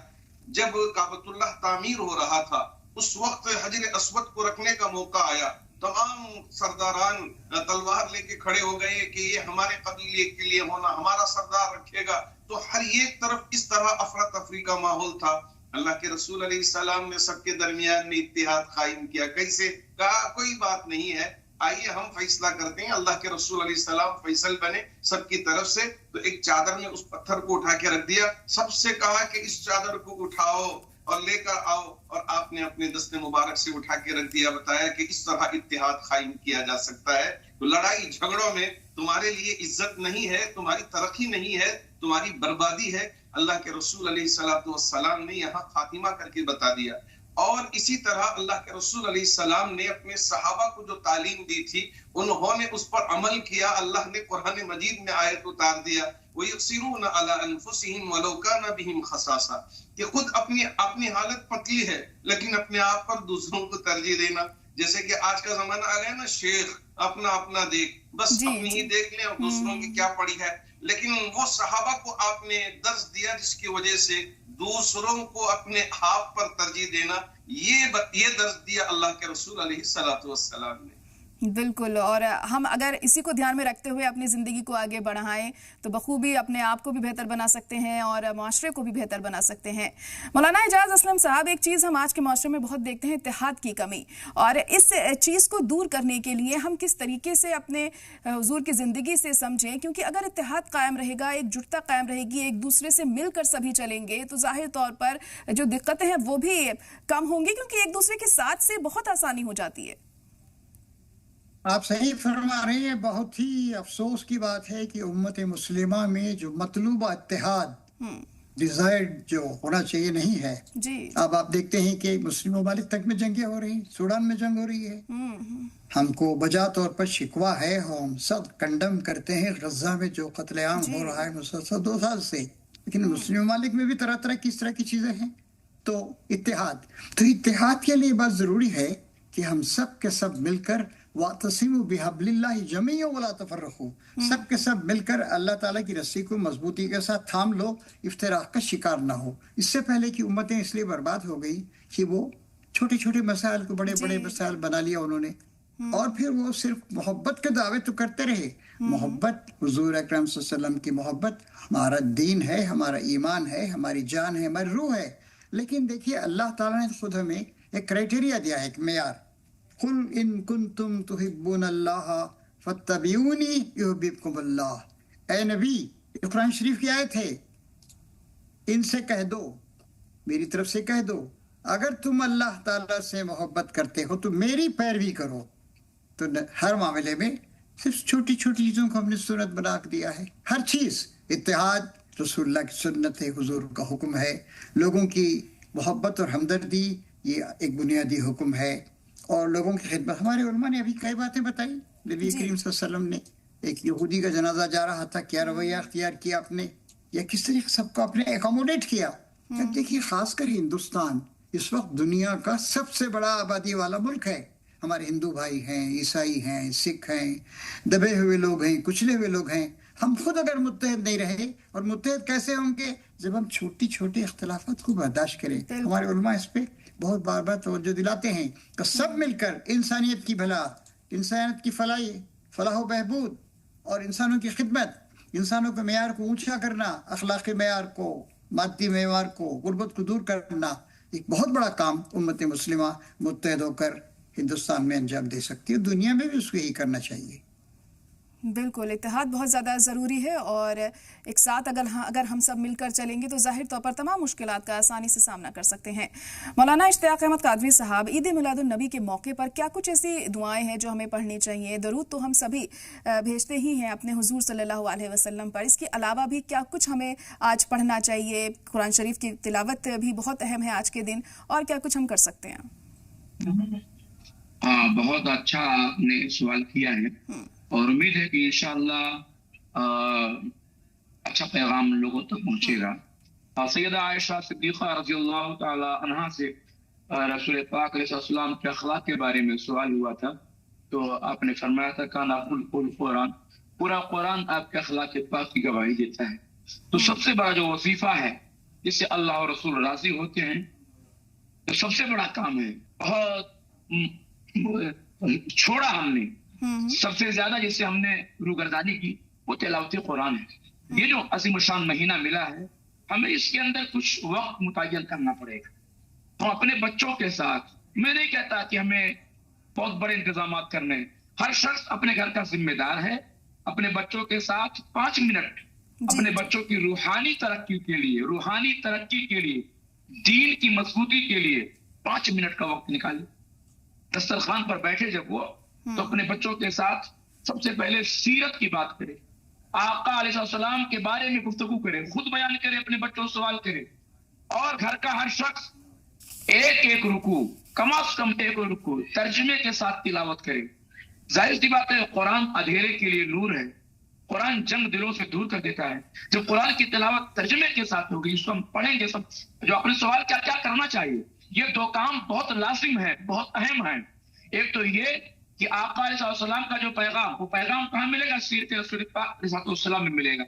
Speaker 2: जब काबतुल्लाह तामीर हो रहा था, उस वक्त हजर अस्वद को रखने का मौका आया, तमाम सरदारान तलवार लेके खड़े हो गए कि ये हमारे कबीले के लिए होना, हमारा सरदार रखेगा। तो हर एक तरफ इस तरह अफरा तफरी का माहौल था। अल्लाह के रसूल अलैहिस्सलाम ने सबके दरमियान में इत्तेहाद कायम किया। कैसे? कहा कोई बात नहीं है, आइए हम फैसला करते हैं। अल्लाह के रसूल अलैहिस्सलाम फैसल बने सबकी तरफ से। तो एक चादर में उस पत्थर को उठा के रख दिया, सबसे कहा कि इस चादर को उठाओ और लेकर आओ, और आपने अपने दस्ते मुबारक से उठा के रख दिया। बताया कि इस तरह इत्तेहाद कायम किया जा सकता है। तो लड़ाई झगड़ों में तुम्हारे लिए इज्जत नहीं है, तुम्हारी तरक्की नहीं है, तुम्हारी बर्बादी है। अल्लाह के रसूल अलैहिस्सलाम ने यहाँ खातिमा करके बता दिया। और इसी तरह अल्लाह के रसूल अलैहिस्सलाम ने अपने सहाबा को जो तालीम दी थी, उन्होंने उस पर अमल किया। अल्लाह ने कुरान मजीद में आयत उतार दिया, वयुसिरून अला अनफुसिहिम वलौ काना बिहिम खसासा, कि खुद अपनी हालत पतली है लेकिन अपने आप पर दूसरों को तरजीह देना। जैसे कि आज का जमाना आ गया ना, शेख अपना देख, बस अपनी ही देख ले और दूसरों की क्या पड़ी है। लेकिन वो सहाबा को आपने दर्स दिया जिसकी वजह से दूसरों को अपने आप पर तरजीह देना, ये दर्स दिया अल्लाह के रसूल अलैहिस्सलाम ने।
Speaker 1: बिल्कुल, और हम अगर इसी को ध्यान में रखते हुए अपनी ज़िंदगी को आगे बढ़ाएं तो बखूबी अपने आप को भी बेहतर बना सकते हैं और माशरे को भी बेहतर बना सकते हैं। मौलाना एजाज असलम साहब, एक चीज़ हम आज के माशरे में बहुत देखते हैं, इत्तेहाद की कमी, और इस चीज़ को दूर करने के लिए हम किस तरीके से अपने हुजूर की ज़िंदगी से समझें, क्योंकि अगर इत्तेहाद कायम रहेगा, एकजुटता कायम रहेगी, एक दूसरे से मिलकर सभी चलेंगे तो जाहिर तौर पर जो दिक्कतें हैं वो भी कम होंगी, क्योंकि एक दूसरे के साथ से बहुत आसानी हो जाती है।
Speaker 3: आप सही फरमा रहे हैं। बहुत ही अफसोस की बात है कि उम्मत मुस्लिमा में जो मतलूबा इत्तेहाद डिजायर्ड जो होना चाहिए नहीं है
Speaker 1: जी।
Speaker 3: अब आप देखते हैं कि मुस्लिम ममालिक तक में जंगें हो रही, सूडान में जंग हो रही है। हमको बजा तौर पर शिकवा है, हम सब कंडम करते हैं गजा में जो कत्लेआम हो रहा है मुसलसल 2 साल से, लेकिन मुस्लिम ममालिक में भी तरह तरह की इस तरह की चीजें हैं। तो इत्तेहाद के लिए बहुत जरूरी है कि हम सब के सब मिलकर वातसिमु बिहब्लिल्लाहि जमीअन वला तफर्रकू, सब के सब मिलकर अल्लाह ताला की रस्सी को मजबूती के साथ थाम लो, इफ्तिराक का शिकार ना हो। इससे पहले कि उम्मतें इसलिए बर्बाद हो गई कि वो छोटे छोटे मसाइल को बड़े बड़े मसाइल बना लिया उन्होंने, और फिर वो सिर्फ मोहब्बत के दावे तो करते रहे। मोहब्बत, हुजूर अकरम सल्लल्लाहु अलैहि वसल्लम की मोहब्बत हमारा दीन है, हमारा ईमान है, हमारी जान है, हमारी रूह है। लेकिन देखिए, अल्लाह ताला ने खुद हमें एक क्राइटेरिया दिया है, एक मेयार। कुल इन कुंतुम तुहिब्बुन अल्लाह फत्तबिऊनी युहिब्बुकुमुल्लाह, اے نبی، یہ قرآن شریف کی آیت ہے، ان سے کہہ دو، میری طرف سے کہہ دو، اگر تم اللہ تعالیٰ سے محبت کرتے ہو تو میری پیروی کرو۔ تو ہر معاملے میں صرف چھوٹی چھوٹی چیزوں کو ہم نے سنت بنا دیا ہے۔ ہر چیز اتحاد رسول اللہ کی سنت ہے، حضور کا حکم ہے، لوگوں کی محبت اور ہمدردی یہ ایک بنیادی حکم ہے، اور لوگوں کی خدمت۔ ہمارے علماء نے ابھی کئی باتیں بتائی، نبی کریم صلی اللہ علیہ وسلم نے ایک یہودی کا جنازہ جا رہا تھا، کیا رویہ اختیار کیا آپ نے، یا کس طریقے سب کو آپ نے ایکوموڈیٹ کیا۔ دیکھیے خاص کر ہندوستان اس وقت دنیا کا سب سے بڑا آبادی والا ملک ہے۔ ہمارے ہندو بھائی ہیں، عیسائی ہیں، سکھ ہیں، دبے ہوئے لوگ ہیں، کچلے ہوئے لوگ ہیں۔ ہم خود اگر متحد نہیں رہے، اور متحد کیسے ہوں گے؟ جب ہم چھوٹی چھوٹی اختلافات کو برداشت کریں۔ ہمارے علماء اس پہ بہت بار بار توجہ دلاتے ہیں کہ سب مل کر انسانیت کی بھلا، انسانیت کی فلاح و بہبود اور انسانوں کی خدمت، انسانوں کے معیار کو اونچا کرنا، اخلاقی معیار کو، مادی معیار کو، غربت کو دور کرنا، ایک بہت بڑا کام امت مسلمہ متحد ہو کر ہندوستان میں انجام دے سکتی ہے۔ دنیا میں بھی اس کو یہی کرنا چاہیے۔
Speaker 1: بالکل، اتحاد بہت زیادہ ضروری ہے، اور ایک ساتھ اگر ہم سب مل کر چلیں گے تو ظاہر طور پر تمام مشکلات کا آسانی سے سامنا کر سکتے ہیں۔ مولانا اشتیاق احمد قادری صاحب، عید میلاد النبی کے موقع پر کیا کچھ ایسی دعائیں ہیں جو ہمیں پڑھنی چاہیے؟ درود تو ہم سبھی بھیجتے ہی ہیں اپنے حضور صلی اللہ علیہ وسلم پر، اس کے علاوہ بھی کیا کچھ ہمیں آج پڑھنا چاہیے؟ قرآن شریف کی تلاوت بھی بہت اہم ہے آج کے دن، اور کیا کچھ ہم کر سکتے ہیں؟
Speaker 4: ہاں، بہت اچھا آپ نے سوال کیا ہے، اور امید ہے کہ انشاءاللہ اچھا پیغام لوگوں تک پہنچے گا۔ سیدہ عائشہ صدیقہ رضی اللہ تعالی عنہا سے رسول پاک علیہ السلام کے اخلاق کے بارے میں سوال ہوا تھا، تو آپ نے فرمایا تھا کانا قرآن، پورا قرآن آپ کے اخلاق پاک کی گواہی دیتا ہے۔ تو سب سے بڑا جو وظیفہ ہے جس سے اللہ اور رسول راضی ہوتے ہیں، تو سب سے بڑا کام ہے، بہت چھوڑا ہم نے، سب سے زیادہ جس سے ہم نے روگردانی کی، وہ تلاوت قرآن ہے۔ یہ جو عظیم الشان مہینہ ملا ہے، ہمیں اس کے اندر کچھ وقت متعین کرنا پڑے گا۔ ہم اپنے بچوں کے ساتھ، میں نہیں کہتا کہ ہمیں بہت بڑے انتظامات کرنے ہیں، ہر شخص اپنے گھر کا ذمہ دار ہے، اپنے بچوں کے ساتھ 5 منٹ اپنے بچوں کی روحانی ترقی کے لیے، دین کی مضبوطی کے لیے 5 منٹ کا وقت نکالے۔ دسترخوان پر بیٹھے جب وہ، تو اپنے بچوں کے ساتھ سب سے پہلے سیرت کی بات کرے، آقا علیہ السلام کے بارے میں گفتگو کرے، خود بیان کرے، اپنے بچوں سے سوال کرے، اور گھر کا ہر شخص ایک رکوع، کم از کم ایک رکوع ترجمے کے ساتھ تلاوت کرے۔ ظاہر سی بات ہے، قرآن اندھیرے کے لیے نور ہے، قرآن جنگ دلوں سے دور کر دیتا ہے۔ جب قرآن کی تلاوت ترجمے کے ساتھ ہوگی، اس کو ہم پڑھیں گے سب، جو اپنے سوال کیا کرنا چاہیے، یہ 2 کام بہت لازم ہے، بہت اہم ہے۔ ایک تو یہ کہ آقا علیہ السلام کا جو پیغام، وہ پیغام کہاں ملے گا؟ سیرت رسول پاک علیہ السلام میں ملے گا۔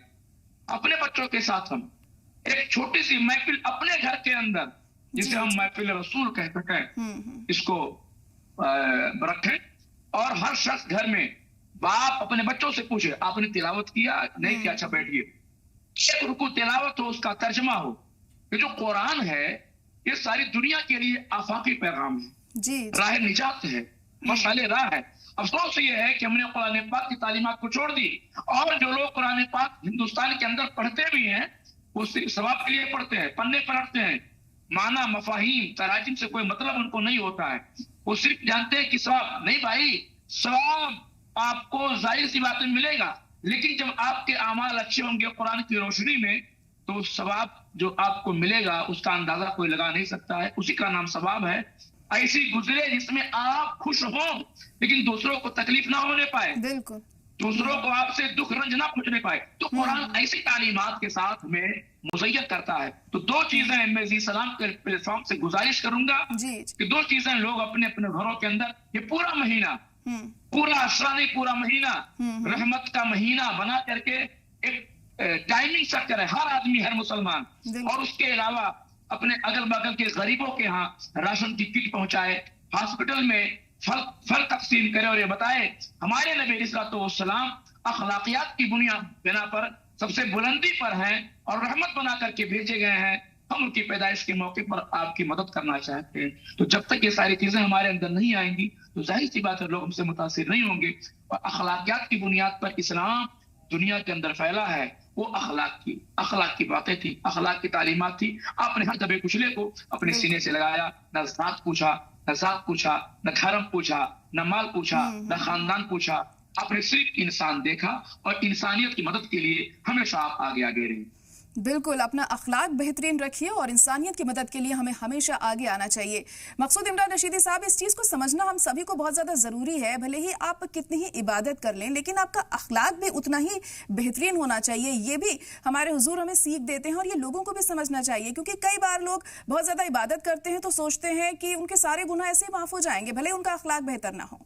Speaker 4: اپنے بچوں کے ساتھ ہم ایک چھوٹی سی محفل اپنے گھر کے اندر، جسے ہم محفل رسول کہہ سکیں، اس کو رکھیں، اور ہر شخص گھر میں باپ اپنے بچوں سے پوچھے آپ نے تلاوت کیا؟ نہیں کیا؟ اچھا بیٹھیے، ایک رکوع تلاوت ہو، اس کا ترجمہ ہو۔ یہ جو قرآن ہے، یہ ساری دنیا کے لیے آفاقی پیغام ہے، راہ نجات ہے، مشعل راہ ہے۔ افسوس یہ ہے کہ ہم نے قرآن پاک کی تعلیمات کو چھوڑ دی، اور جو لوگ قرآن پاک ہندوستان کے اندر پڑھتے بھی ہیں، وہ صرف ثواب کے لیے پڑھتے ہیں، پڑھنے پڑھتے ہیں، معنی، مفاہیم، تراجم سے کوئی مطلب ان کو نہیں ہوتا ہے، وہ صرف جانتے ہیں کہ ثواب۔ نہیں بھائی، ثواب آپ کو ظاہر سی باتیں ملے گا، لیکن جب آپ کے اعمال اچھے ہوں گے قرآن کی روشنی میں، تو ثواب جو آپ کو ملے گا اس کا اندازہ کوئی لگا نہیں سکتا ہے، اسی کا نام ثواب ہے۔ ایسی گزرے جس میں آپ خوش ہوں لیکن دوسروں کو تکلیف نہ ہونے پائے،
Speaker 1: بالکل
Speaker 4: دوسروں کو آپ سے دکھ رنج نہ پہنچنے پائے، تو قرآن ایسی تعلیمات کے ساتھ ہمیں مزین کرتا ہے۔ تو 2 چیزیں میں عزیز سلام کے پلیٹ فارم سے گزارش کروں گا کہ 2 چیزیں لوگ اپنے اپنے گھروں کے اندر یہ پورا مہینہ، پورا اشرانی پورا مہینہ رحمت کا مہینہ بنا کر کے ایک ٹائمنگ سیٹ کرے، ہر آدمی، ہر مسلمان، اور اس کے علاوہ اپنے اگل بغل کے غریبوں کے ہاں راشن کی کٹ پہنچائے، ہاسپٹل میں پھل تقسیم کرے، اور یہ بتائے ہمارے نبی علیہ السلام اخلاقیات کی بنا پر سب سے بلندی پر ہیں اور رحمت بنا کر کے بھیجے گئے ہیں۔ ہم ان کی پیدائش کے موقع پر آپ کی مدد کرنا چاہتے ہیں، تو جب تک یہ ساری چیزیں ہمارے اندر نہیں آئیں گی تو ظاہر سی بات ہے لوگ ہم سے متاثر نہیں ہوں گے، اور اخلاقیات کی بنیاد پر اسلام دنیا کے اندر پھیلا ہے وہ اخلاق کی باتیں تھی، اخلاق کی تعلیمات تھی. آپ نے ہر دبے کچلے کو اپنے سینے سے لگایا، نہ ذات پوچھا، نہ ذات پوچھا، نہ دھرم پوچھا، نہ مال پوچھا، نہ خاندان پوچھا. آپ نے صرف انسان دیکھا اور انسانیت کی مدد کے لیے ہمیشہ آپ آگے رہے.
Speaker 1: بالکل، اپنا اخلاق بہترین رکھیے اور انسانیت کی مدد کے لیے ہمیں ہمیشہ آگے آنا چاہیے. مقصود عمران رشیدی صاحب، اس چیز کو سمجھنا ہم سبھی کو بہت زیادہ ضروری ہے. بھلے ہی آپ کتنی ہی عبادت کر لیں لیکن آپ کا اخلاق بھی اتنا ہی بہترین ہونا چاہیے. یہ بھی ہمارے حضور ہمیں سیکھ دیتے ہیں اور یہ لوگوں کو بھی سمجھنا چاہیے، کیونکہ کئی بار لوگ بہت زیادہ عبادت کرتے ہیں تو سوچتے ہیں کہ ان کے سارے گناہ ایسے ہی معاف ہو جائیں گے بھلے ان کا اخلاق بہتر نہ ہو.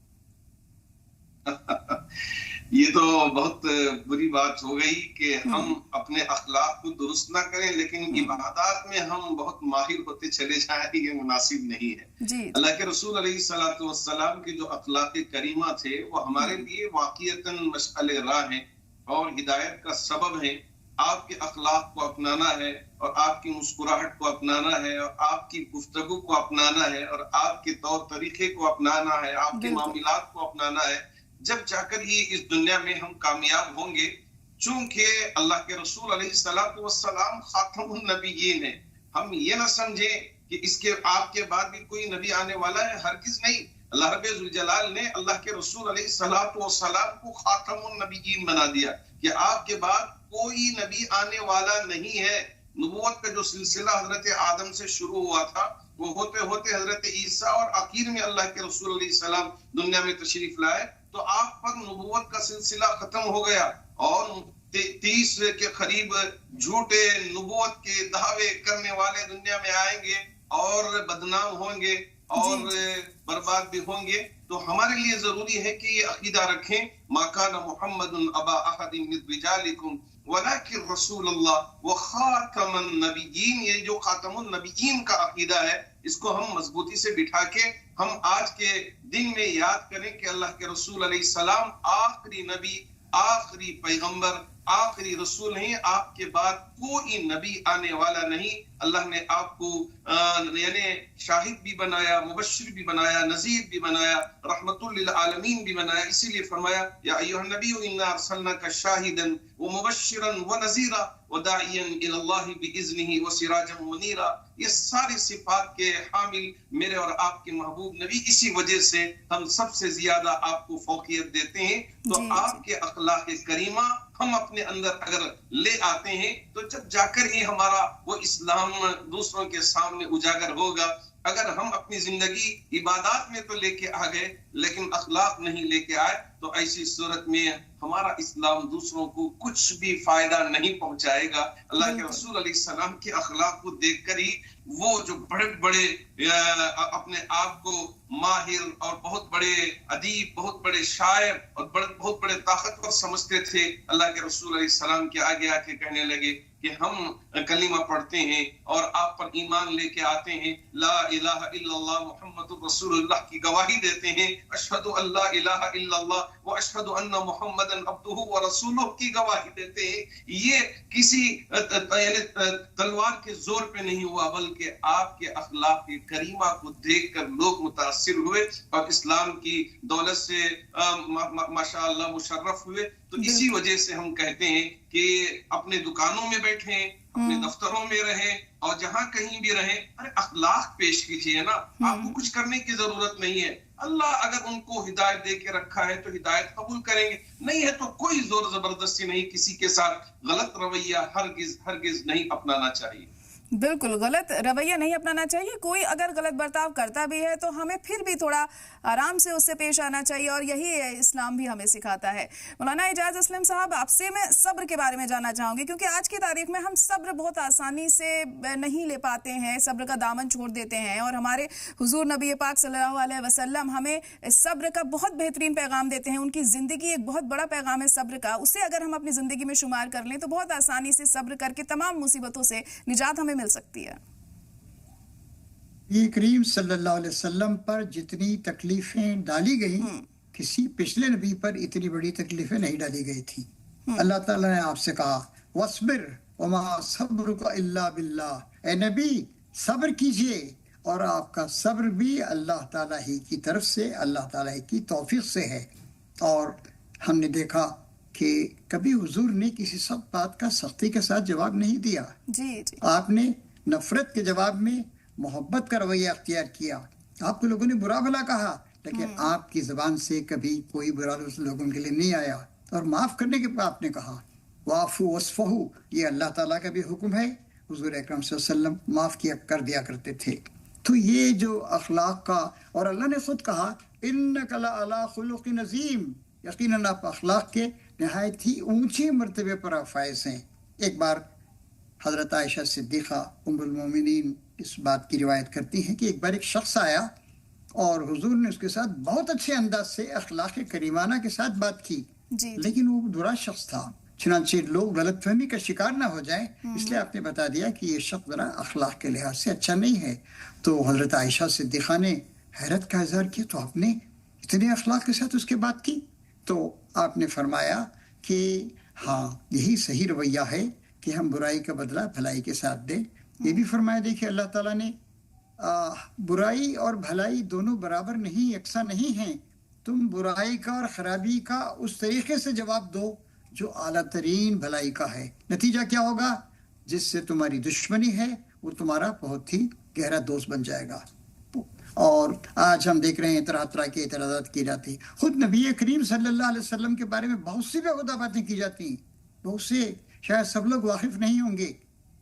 Speaker 2: یہ تو بہت بری بات ہو گئی کہ ہم اپنے اخلاق کو درست نہ کریں لیکن عبادات میں ہم بہت ماہر ہوتے چلے جائیں، یہ مناسب نہیں ہے. اللہ کے رسول علیہ الصلوۃ والسلام کے جو اخلاق کریمہ تھے وہ ہمارے لیے واقعتاً مشعل راہ ہیں اور ہدایت کا سبب ہے. آپ کے اخلاق کو اپنانا ہے اور آپ کی مسکراہٹ کو اپنانا ہے اور آپ کی گفتگو کو اپنانا ہے اور آپ کے طور طریقے کو اپنانا ہے، آپ کے معاملات کو اپنانا ہے. جب جا کر ہی اس دنیا میں ہم کامیاب ہوں گے. چونکہ اللہ کے رسول علیہ الصلوۃ والسلام خاتم النبیین ہیں. ہم یہ نہ سمجھیں کہ اس کے آپ کے بعد بھی کوئی نبی آنے والا ہے، ہرگز نہیں. اللہ رب ذوالجلال نے اللہ کے رسول علیہ الصلوۃ والسلام کو خاتم النبیین بنا دیا کہ آپ کے بعد کوئی نبی آنے والا نہیں ہے. نبوت کا جو سلسلہ حضرت آدم سے شروع ہوا تھا وہ ہوتے ہوتے حضرت عیسیٰ اور آخر میں اللہ کے رسول علیہ السلام دنیا میں تشریف لائے تو آپ پر نبوت کا سلسلہ ختم ہو گیا اور 30 کے قریب جھوٹے نبوت کے دعوے کرنے والے دنیا میں آئیں گے اور بدنام ہوں گے اور برباد بھی ہوں گے. تو ہمارے لیے ضروری ہے کہ یہ عقیدہ رکھیں، ما کان محمد ابا احد من رجالکم ولکن رسول اللہ وخاتم النبیین. یہ جو خاتم النبیین کا عقیدہ ہے اس کو ہم مضبوطی سے بٹھا کے ہم آج کے دن میں یاد کریں کہ اللہ کے رسول علیہ السلام آخری نبی، آخری پیغمبر، آخری رسول نہیں. آپ کے بعد کوئی نبی آنے والا نہیں. اللہ نے آپ کو یعنی شاہد بھی بنایا، مبشر بھی بنایا، نذیر بھی بنایا، رحمت للعالمین بھی بنایا. اسی لیے فرمایا یا ایھا النبی انا ارسلناک شاہدا ومبشرا ونذیرا وداعیا الی اللہ باذنہ وسراجا منیرا. یہ ساری صفات کے حامل میرے اور آپ کے محبوب نبی، اسی وجہ سے ہم سب سے زیادہ آپ کو فوقیت دیتے ہیں. تو آپ کے اخلاق کریمہ ہم اپنے اندر اگر لے آتے ہیں تو جب جا کر ہی ہمارا وہ اسلام دوسروں کے سامنے اجاگر ہوگا. اگر ہم اپنی زندگی عبادات میں تو لے کے آ گئے لیکن اخلاق نہیں لے کے آئے تو ایسی صورت میں ہمارا اسلام دوسروں کو کچھ بھی فائدہ نہیں پہنچائے گا. اللہ کے رسول علیہ السلام کے اخلاق کو دیکھ کر ہی وہ جو بڑے بڑے اپنے آپ کو ماہر اور بہت بڑے ادیب، بہت بڑے شاعر اور بہت بڑے طاقتور سمجھتے تھے، اللہ کے رسول علیہ السلام کے آگے آ کے کہنے لگے کہ ہم کلمہ پڑھتے ہیں اور آپ پر ایمان لے کے آتے ہیں، لا الہ الا اللہ محمد رسول اللہ کی گواہی دیتے ہیں، اشہد ان لا الہ الا اللہ و اشہد ان محمدا عبدہ ورسولہ کی گواہی دیتے ہیں. یہ کسی تلوار کے زور پہ نہیں ہوا بلکہ آپ کے اخلاق کریمہ کو دیکھ کر لوگ متاثر ہوئے اور اسلام کی دولت سے ماشاءاللہ مشرف ہوئے. تو اسی وجہ سے ہم کہتے ہیں کہ اپنے دکانوں میں بیٹھیں، اپنے دفتروں میں رہیں اور جہاں کہیں بھی رہیں، ارے اخلاق پیش کیجیے نا. آپ کو کچھ کرنے کی ضرورت نہیں ہے. اللہ اگر ان کو ہدایت دے کے رکھا ہے تو ہدایت قبول کریں گے، نہیں ہے تو کوئی زور زبردستی نہیں. کسی کے ساتھ غلط رویہ ہرگز نہیں اپنانا چاہیے.
Speaker 1: بالکل غلط رویہ نہیں اپنانا چاہیے. کوئی اگر غلط برتاؤ کرتا بھی ہے تو ہمیں پھر بھی تھوڑا آرام سے اس سے پیش آنا چاہیے اور یہی اسلام بھی ہمیں سکھاتا ہے. مولانا اعجاز اسلم صاحب، آپ سے میں صبر کے بارے میں جاننا چاہوں گی، کیونکہ آج کی تاریخ میں ہم صبر بہت آسانی سے نہیں لے پاتے ہیں، صبر کا دامن چھوڑ دیتے ہیں. اور ہمارے حضور نبی پاک صلی اللہ علیہ وسلم ہمیں صبر کا بہت بہترین پیغام دیتے ہیں. ان کی زندگی ایک بہت بڑا پیغام ہے صبر کا. اسے اگر ہم اپنی زندگی میں شمار کر لیں تو بہت آسانی سے صبر کر کے تمام مصیبتوں سے نجات ہمیں مل سکتی ہے.
Speaker 3: یہ کریم صلی اللہ علیہ وسلم پر جتنی تکلیفیں ڈالی گئی کسی پچھلے نبی پر اتنی بڑی تکلیفیں نہیں ڈالی گئی تھی. اللہ تعالیٰ نے آپ سے کہا وَاصْبِرْ وَمَا صَبْرُكَ إِلَّا بِاللَّهِ، اے نبی صبر کیجئے اور آپ کا صبر بھی اللہ تعالیٰ ہی کی طرف سے، اللہ تعالیٰ ہی کی توفیق سے ہے. اور ہم نے دیکھا کہ کبھی حضور نے کسی سب بات کا سختی کے ساتھ جواب نہیں دیا.
Speaker 1: جی جی.
Speaker 3: آپ نے نفرت کے جواب میں محبت کا رویہ اختیار کیا. آپ کو لوگوں نے برا بھلا کہا لیکن آپ کی زبان سے کبھی کوئی برا لوگوں کے لیے نہیں آیا. اور معاف کرنے کے آپ نے کہا وَاعْفُوا وَاصْفَحُوا. یہ اللہ تعالیٰ کا بھی حکم ہے. حضور اکرم صلی اللہ علیہ وسلم معاف کر دیا کرتے تھے. تو یہ جو اخلاق کا، اور اللہ نے خود کہا اِنَّكَ لَعَلَىٰ خُلُقٍ عَظِيمٍ، یقیناً آپ اخلاق کے نہایت ہی اونچے مرتبے پر فائز ہیں. ایک بار حضرت عائشہ صدیقہ ام المومنین اس بات کی روایت کرتی ہیں کہ ایک بار ایک شخص آیا اور حضور نے اس کے ساتھ بہت اچھے انداز سے اخلاق کریمانہ کے ساتھ بات کی. لیکن وہ برا شخص تھا، چنانچہ لوگ غلط فہمی کا شکار نہ ہو جائیں اس لیے آپ نے بتا دیا کہ یہ شخص ذرا اخلاق کے لحاظ سے اچھا نہیں ہے. تو حضرت عائشہ صدیقہ نے حیرت کا اظہار کیا، تو آپ نے اتنے اخلاق کے ساتھ اس کے بات کی؟ تو آپ نے فرمایا کہ ہاں یہی صحیح رویہ ہے کہ ہم برائی کا بدلہ بھلائی کے ساتھ دیں. یہ بھی فرمایا دیکھیں اللہ تعالیٰ نے برائی اور بھلائی دونوں برابر نہیں، یکساں نہیں ہیں. تم برائی کا اور خرابی کا اس طریقے سے جواب دو جو اعلیٰ ترین بھلائی کا ہے. نتیجہ کیا ہوگا؟ جس سے تمہاری دشمنی ہے وہ تمہارا بہت ہی گہرا دوست بن جائے گا. اور آج ہم دیکھ رہے ہیں طرح طرح کے اعتراضات کی جاتی. خود نبی کریم صلی اللہ علیہ وسلم کے بارے میں بہت سی بیہودہ باتیں کی جاتی ہیں. بہت سے شاید سب لوگ واقف نہیں ہوں گے.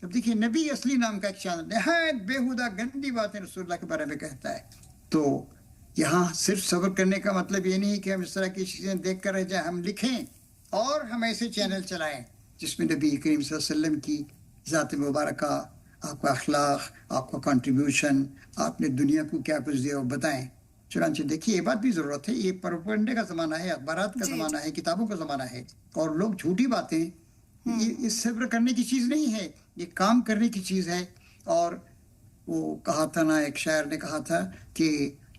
Speaker 3: اب دیکھیے نبی اصلی نام کا ایک شان نہایت بیہودہ گندی باتیں رسول اللہ کے بارے میں کہتا ہے. تو یہاں صرف صبر کرنے کا مطلب یہ نہیں کہ ہم اس طرح کی چیزیں دیکھ کر رہ جائیں. ہم لکھیں اور ہم ایسے چینل چلائیں جس میں نبی کریم صلی اللہ علیہ وسلم کی ذات مبارکہ، آپ کا اخلاق، آپ کا کنٹریبیوشن، آپ نے دنیا کو کیا کچھ دیا وہ بتائیں. چنانچہ دیکھیے یہ بات بھی ضرورت ہے. یہ پروپیگنڈے کا زمانہ ہے، اخبارات کا زمانہ ہے، کتابوں کا زمانہ ہے، اور لوگ جھوٹی باتیں، یہ صبر کرنے کی چیز نہیں ہے، یہ کام کرنے کی چیز ہے. اور وہ کہا تھا نا، ایک شاعر نے کہا تھا کہ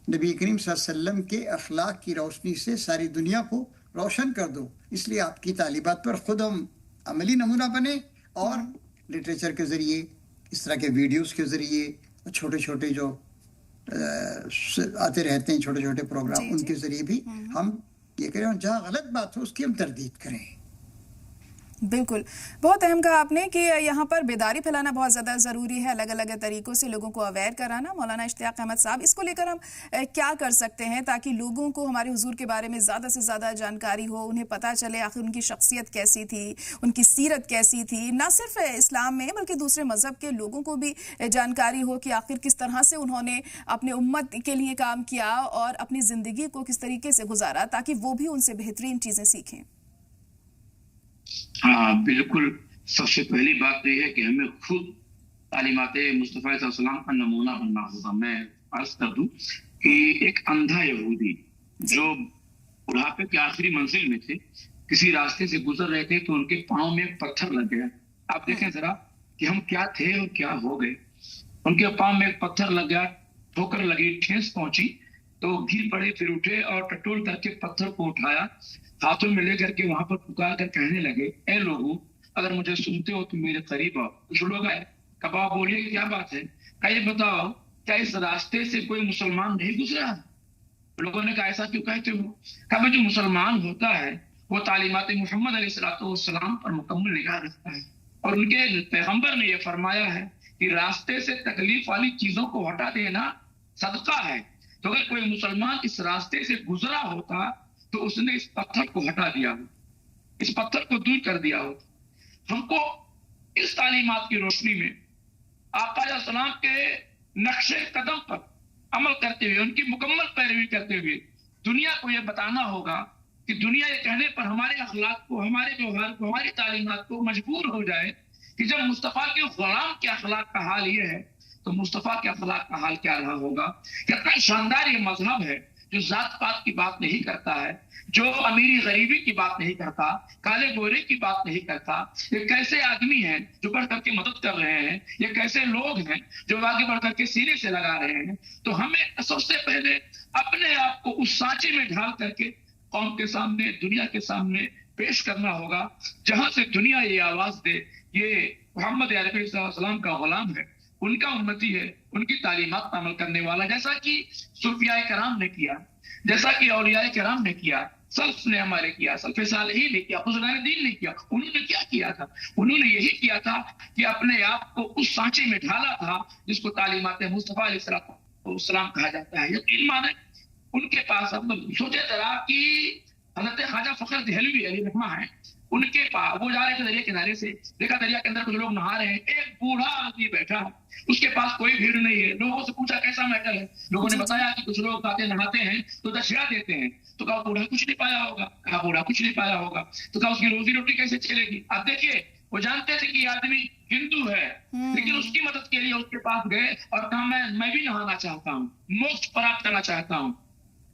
Speaker 3: نبی کریم صلی اللہ علیہ وسلم کے اخلاق کی روشنی سے ساری دنیا کو روشن کر دو. اس لیے آپ کی تعلیمات پر خود ہم عملی نمونہ بنے، اور لٹریچر کے ذریعے، اس طرح کے ویڈیوز کے ذریعے، چھوٹے چھوٹے جو آتے رہتے ہیں چھوٹے چھوٹے پروگرام، ان کے ذریعے بھی ہم یہ کریں، اور جہاں غلط بات ہو اس کی ہم تردید کریں.
Speaker 1: بالکل، بہت اہم کہا آپ نے کہ یہاں پر بیداری پھیلانا بہت زیادہ ضروری ہے، الگ الگ طریقوں سے لوگوں کو اویئر کرانا. مولانا اشتیاق احمد صاحب، اس کو لے کر ہم کیا کر سکتے ہیں تاکہ لوگوں کو ہمارے حضور کے بارے میں زیادہ سے زیادہ جانکاری ہو، انہیں پتہ چلے آخر ان کی شخصیت کیسی تھی، ان کی سیرت کیسی تھی، نہ صرف اسلام میں بلکہ دوسرے مذہب کے لوگوں کو بھی جانکاری ہو کہ آخر کس طرح سے انہوں نے اپنے امت کے لیے کام کیا اور اپنی زندگی کو کس طریقے سے گزارا، تاکہ وہ بھی ان سے بہترین چیزیں سیکھیں.
Speaker 4: ہاں بالکل. سب سے پہلی بات یہ ہے کہ ہمیں خود تعلیمات مصطفیٰ صلی اللہ علیہ وسلم کا نمونہ بننا ہوگا. میں عرض کر دوں کہ ایک اندھا یہودی جو بڑھاپے کے آخری منزل میں تھے، کسی راستے سے گزر رہے تھے تو ان کے پاؤں میں ایک پتھر لگ گیا. آپ دیکھیں ذرا کہ ہم کیا تھے اور کیا ہو گئے. ان کے پاؤں میں ایک پتھر لگ گیا، ٹھوکر لگی، ٹھیس پہنچی تو گر پڑے، پھر اٹھے اور ٹٹول کر کے پتھر کو اٹھایا، ہاتھوں میں لے کر کے وہاں پر پکار کر کہنے لگے، اے لوگوں اگر مجھے سنتے ہو تو میرے قریب آؤ. کچھ لوگ آئے، کباب بولیے کیا بات ہے، کہ یہ بتاؤ کیا اس راستے سے کوئی مسلمان نہیں گزرا؟ لوگوں نے کہا ایسا کیوں کہتے ہو؟ کہا جو مسلمان ہوتا ہے وہ تعلیمات محمد علیہ السلام پر مکمل نگاہ رکھتا ہے، اور ان کے پیغمبر نے یہ فرمایا ہے کہ راستے سے تکلیف والی چیزوں کو ہٹا دینا صدقہ ہے. تو اگر کوئی مسلمان اس راستے سے گزرا ہوتا تو اس نے اس پتھر کو ہٹا دیا ہو، اس پتھر کو دور کر دیا ہو. ہم کو اس تعلیمات کی روشنی میں آقا علیہ السلام کے نقش قدم پر عمل کرتے ہوئے، ان کی مکمل پیروی کرتے ہوئے دنیا کو یہ بتانا ہوگا کہ دنیا یہ کہنے پر ہمارے اخلاق کو، ہمارے ویوہار کو، ہماری تعلیمات کو مجبور ہو جائے کہ جب مصطفیٰ کے غلام کے اخلاق کا حال یہ ہے تو مصطفیٰ کے اخلاق کا حال کیا رہا ہوگا. کتنا شاندار یہ مذہب ہے جو ذات پات کی بات نہیں کرتا ہے، جو امیری غریبی کی بات نہیں کرتا، کالے گورے کی بات نہیں کرتا. یہ کیسے آدمی ہیں جو بڑھ کر کے مدد کر رہے ہیں، یہ کیسے لوگ ہیں جو آگے بڑھ کر کے سینے سے لگا رہے ہیں. تو ہمیں سب سے پہلے اپنے آپ کو اس سانچے میں ڈھال کر کے قوم کے سامنے، دنیا کے سامنے پیش کرنا ہوگا، جہاں سے دنیا یہ آواز دے یہ محمد عربی صلی اللہ علیہ وسلم کا غلام ہے، ان کا امتی ہے، ان کی تعلیمات پر عمل کرنے والا، جیسا کہ صوفیاء کرام نے کیا، جیسا کہ اولیاء کرام نے کیا. सल्फ ने हमारे किया, सल्फ सालिहीन ने किया, बुज़ुर्गान दीन ने किया। उन्होंने क्या किया था? उन्होंने यही किया था कि अपने आप को उस सांचे में ढाला था जिसको तालीमात मुस्तफ़ा अलैहिस्सलाम कहा जाता है। यकीन माने उनके पास, अब सोचे जरा कि हज़रत ख्वाजा फ़ख्र देहलवी अली रहमा है, उनके पास वो जा रहे थे दरिया किनारे से, देखा दरिया के अंदर कुछ लोग नहा रहे हैं, एक बूढ़ा आदमी बैठा है, उसके पास कोई भीड़ नहीं है। लोगों से पूछा कैसा मैटर है, लोगों ने बताया कि कुछ लोग आते नहाते हैं तो दक्षिणा देते हैं। तो कहा बूढ़ा कुछ नहीं पाया होगा, कहा बूढ़ा कुछ नहीं पाया होगा। तो कहा उसकी रोजी रोटी कैसे चलेगी? अब देखिए, वो जानते थे कि ये आदमी हिंदू है, लेकिन उसकी मदद के लिए उसके पास गए और कहा मैं भी नहाना चाहता हूँ, मोक्ष प्राप्त करना चाहता हूँ,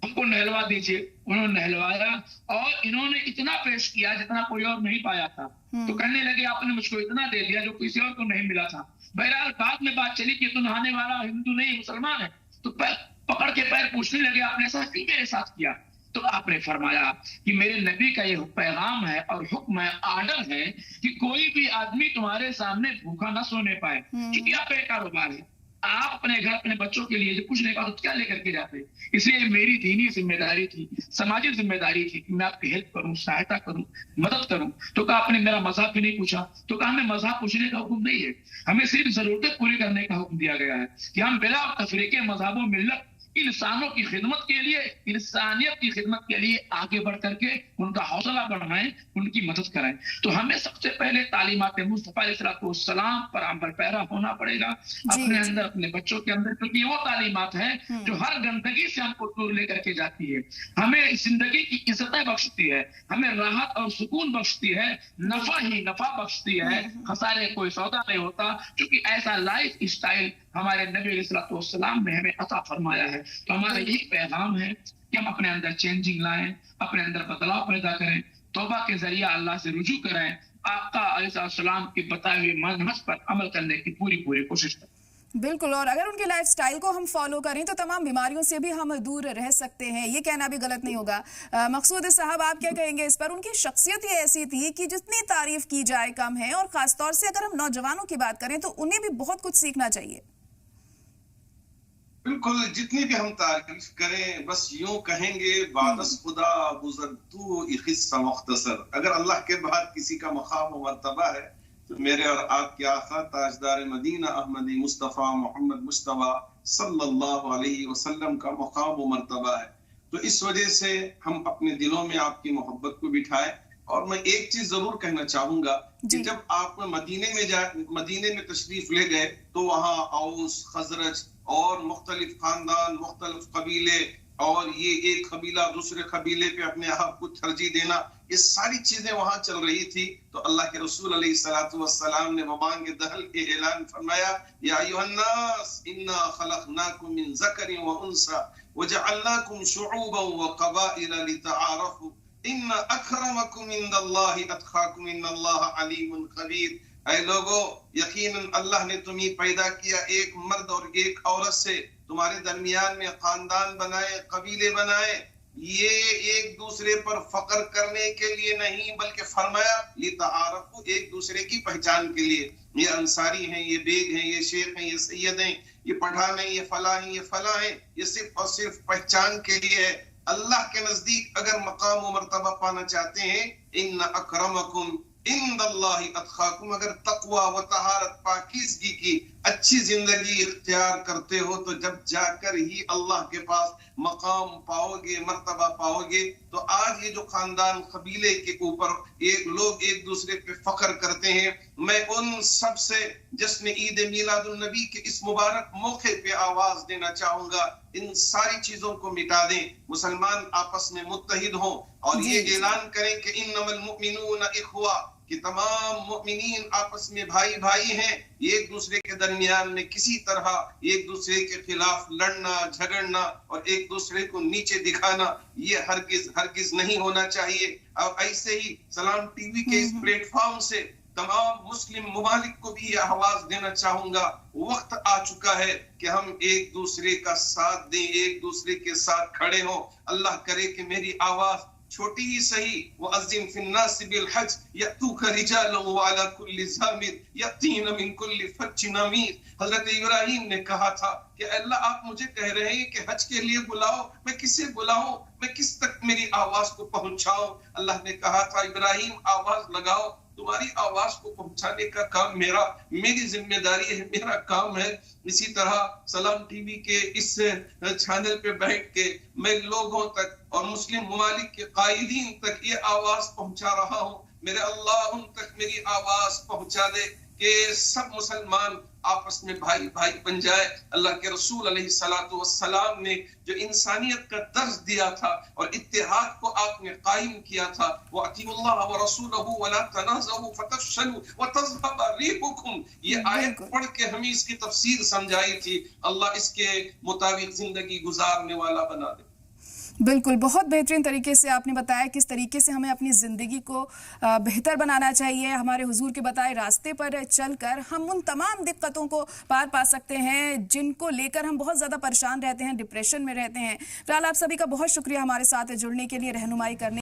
Speaker 4: हमको नहलवा दीजिए। उन्होंने नहलवाया और इन्होंने इतना पेश किया जितना कोई और नहीं पाया था। तो कहने लगे आपने मुझको इतना दे दिया जो किसी और को नहीं मिला था। बहरहाल बाद में बात चली कि तो नहाने वाला हिंदू नहीं मुसलमान है, तो पकड़ के पैर पूछने लगे आपने ऐसा क्यों मेरे साथ किया? तो आपने फरमाया कि मेरे नबी का ये पैगाम है और हुक्म है, आर्डर है कि कोई भी आदमी तुम्हारे सामने भूखा न सोने पाए, क्योंकि आप कारोबार है, आप अपने घर अपने बच्चों के लिए जो कुछ नहीं कहा तो क्या लेकर के जाते। इसलिए मेरी दीनी जिम्मेदारी थी, समाजी जिम्मेदारी थी कि मैं आपकी हेल्प करूं, सहायता करूं, मदद करूं। तो कहा आपने मेरा मजहब भी नहीं पूछा। तो कहा हमें मजहब पूछने का हुक्म नहीं है, हमें सिर्फ जरूरतें पूरी करने का हुक्म दिया गया है कि हम बिला तफरीके मजहबों मिल्लत इंसानों की खिदमत के लिए, इंसानियत की खिदमत के लिए आगे बढ़ करके उनका हौसला बढ़ाएं, उनकी मदद कराएं। तो हमें सबसे पहले तालीमात मुस्तफ़ा अलैहिस्सलाम पर अमल पैरा होना पड़ेगा अपने अंदर, अपने बच्चों के अंदर, क्योंकि वो तालीमात है जो हर गंदगी से हमको दूर लेकर के जाती है, हमें जिंदगी की इज्जतें बख्शती है, हमें राहत और सुकून बख्शती है, नफा ही नफा बख्शती है, खसारे कोई सौदा नहीं होता। क्योंकि ऐसा लाइफ स्टाइल हमारे नबी अलैहिस्सलाम ने हमें अता फरमाया है। तो हमारा यही पैगाम है कि हम अपने अंदर चेंजिंग लाएं, अपने अंदर बदलाव पैदा करें, तौबा के जरिए अल्लाह से रुजू करें, आका अलैहिस्सलाम की बताए हुए मनहज पर अमल करने की पूरी कोशिश करें।
Speaker 1: बिल्कुल, और अगर उनके लाइफस्टाइल को हम फॉलो करें तो तमाम बीमारियों से भी हम दूर रह सकते हैं, ये कहना भी गलत नहीं होगा। मकसूद साहब, आप क्या कहेंगे इस पर? उनकी शख्सियत ही ऐसी थी कि जितनी तारीफ की जाए कम है, और खासतौर से अगर हम नौजवानों की बात करें तो उन्हें भी बहुत कुछ सीखना चाहिए।
Speaker 2: बिल्कुल, जितनी भी हम तारीफ करें बस यूं कहेंगे बादस खुदा गुज़रतू इखिस्सा मुख्तसर। अगर अल्लाह के बाद किसी का मकाम व मर्तबा है तो मेरे और आपके आका ताजदार मदीना अहमदी मुस्तफ़ा मोहम्मद मुस्तफ़ा सल्लल्लाहु अलैहि वसल्लम का मकाम व मर्तबा है। तो इस वजह से हम अपने दिलों में आपकी मोहब्बत को बिठाएं। और मैं एक चीज जरूर कहना चाहूंगा कि जब आप मदीने में तशरीफ ले गए तो वहाँ औस, खजरज और मुख्तलिफ खानदान, मुख्तलिफ कबीले, और ये एक कबीला दूसरे कबीले पे अपने आप को तरजीह देना, ये सारी चीजें वहां चल रही थी। तो अल्लाह के रसूल अलैहिस्सलातु वस्सलाम ने वबांग दहल के ऐलान फरमाया, या अय्युहन्नास इन्ना खलकनाकुम मिन ज़करिन व उन्सा वजअलनाकुम शुऊबन व क़बाइला लितआरफू इन्ना अक्रमकुम इंदल्लाहि अतक़ाकुम इन्नल्लाहा अलीमुन खबीर। ऐ लोगों, यकीनन अल्लाह ने तुम्हें पैदा किया एक मर्द और एक औरत से, तुम्हारे दरमियान में खानदान बनाए, कबीले बनाए, ये एक दूसरे पर फख्र करने के लिए नहीं बल्कि फरमाया लितआरफू, एक दूसरे की पहचान के लिए। ये अंसारी हैं, ये बेग हैं, ये शेख हैं, ये सैयद हैं, ये पठान हैं, ये फला हैं, ये फला हैं, ये सिर्फ और सिर्फ पहचान के लिए है। अल्लाह के नजदीक अगर मकाम व मर्तबा पाना चाहते हैं, इन्ना अक्रमकुम इंदल्लाहि अतक़ाकुम, अगर तक़वा व तहारत पाकीज़गी की अच्छी जिंदगी इख्तियार करते हो तो जब जाकर ही अल्लाह के पास मकाम पाओगे, मर्तबा पाओगे। तो आज ये जो खानदान कबीले के ऊपर लोग एक दूसरे पे फख्र करते हैं, मैं उन सब से जश्न ईद मीलादुन नबी के इस मुबारक मौके पे आवाज देना चाहूंगा, इन सारी चीजों को मिटा दें, मुसलमान आपस में मुत्तहिद हों और ये ऐलान करें कि इन्नमल मुमिनूना इख्वा, कि तमाम मुमिनीन आपस में भाई भाई हैं। एक दूसरे के दरमियान में किसी तरह एक दूसरे के खिलाफ लड़ना, झगड़ना और एक दूसरे को नीचे दिखाना, ये हरगिज नहीं होना चाहिए। और ऐसे ही सलाम टीवी के इस प्लेटफॉर्म से तमाम मुस्लिम मुमालिक को भी यह आवाज देना चाहूंगा, वक्त आ चुका है कि हम एक दूसरे का साथ दें, एक दूसरे के साथ खड़े हों। अल्लाह करे कि मेरी आवाज छोटी ही सही, वअज़्ज़िन फिन्नास बिलहज यअतूका रिजालन व अला कुल्ली ज़ामिर यअतीना मिन कुल्ली फज्जिन अमीर। हजरत इब्राहिम ने कहा था कि अल्लाह आप मुझे कह रहे हैं कि हज के लिए बुलाओ, मैं किसे बुलाऊं? मैं किस तक मेरी आवाज को पहुंचाऊं। अल्लाह ने कहा था इब्राहिम आवाज लगाओ, तुम्हारी आवाज को पहुंचाने का काम मेरी जिम्मेदारी है, मेरा काम है। इसी तरह सलाम टीवी के इस चैनल पे बैठ के मैं लोगों तक और मुस्लिम ममालिक के कायदीन तक ये आवाज पहुंचा रहा हूं। मेरे अल्लाह उन तक मेरी आवाज पहुंचा दे कि सब मुसलमान आपस में भाई भाई बन जाए। अल्लाह के रसूल अलैहिस्सलातु वस्सलाम ने जो इंसानियत का दर्ज दिया था और इत्तेहाद को आपने कायम किया था, वो अतीउल्लाह व रसूलहु वला तनाज़उ फतफशलु व तज़हब रिहुकुम, ये आयत पढ़ के हमें इसकी तफसीर समझाई थी। अल्लाह इसके मुताबिक जिंदगी गुजारने वाला बना दे।
Speaker 1: बिल्कुल, बहुत बेहतरीन तरीके से आपने बताया किस तरीके से हमें अपनी ज़िंदगी को बेहतर बनाना चाहिए। हमारे हुजूर के बताए रास्ते पर चलकर हम उन तमाम दिक्कतों को पार पा सकते हैं जिनको लेकर हम बहुत ज़्यादा परेशान रहते हैं, डिप्रेशन में रहते हैं। फिलहाल आप सभी का बहुत शुक्रिया हमारे साथ जुड़ने के लिए, रहनुमाई करने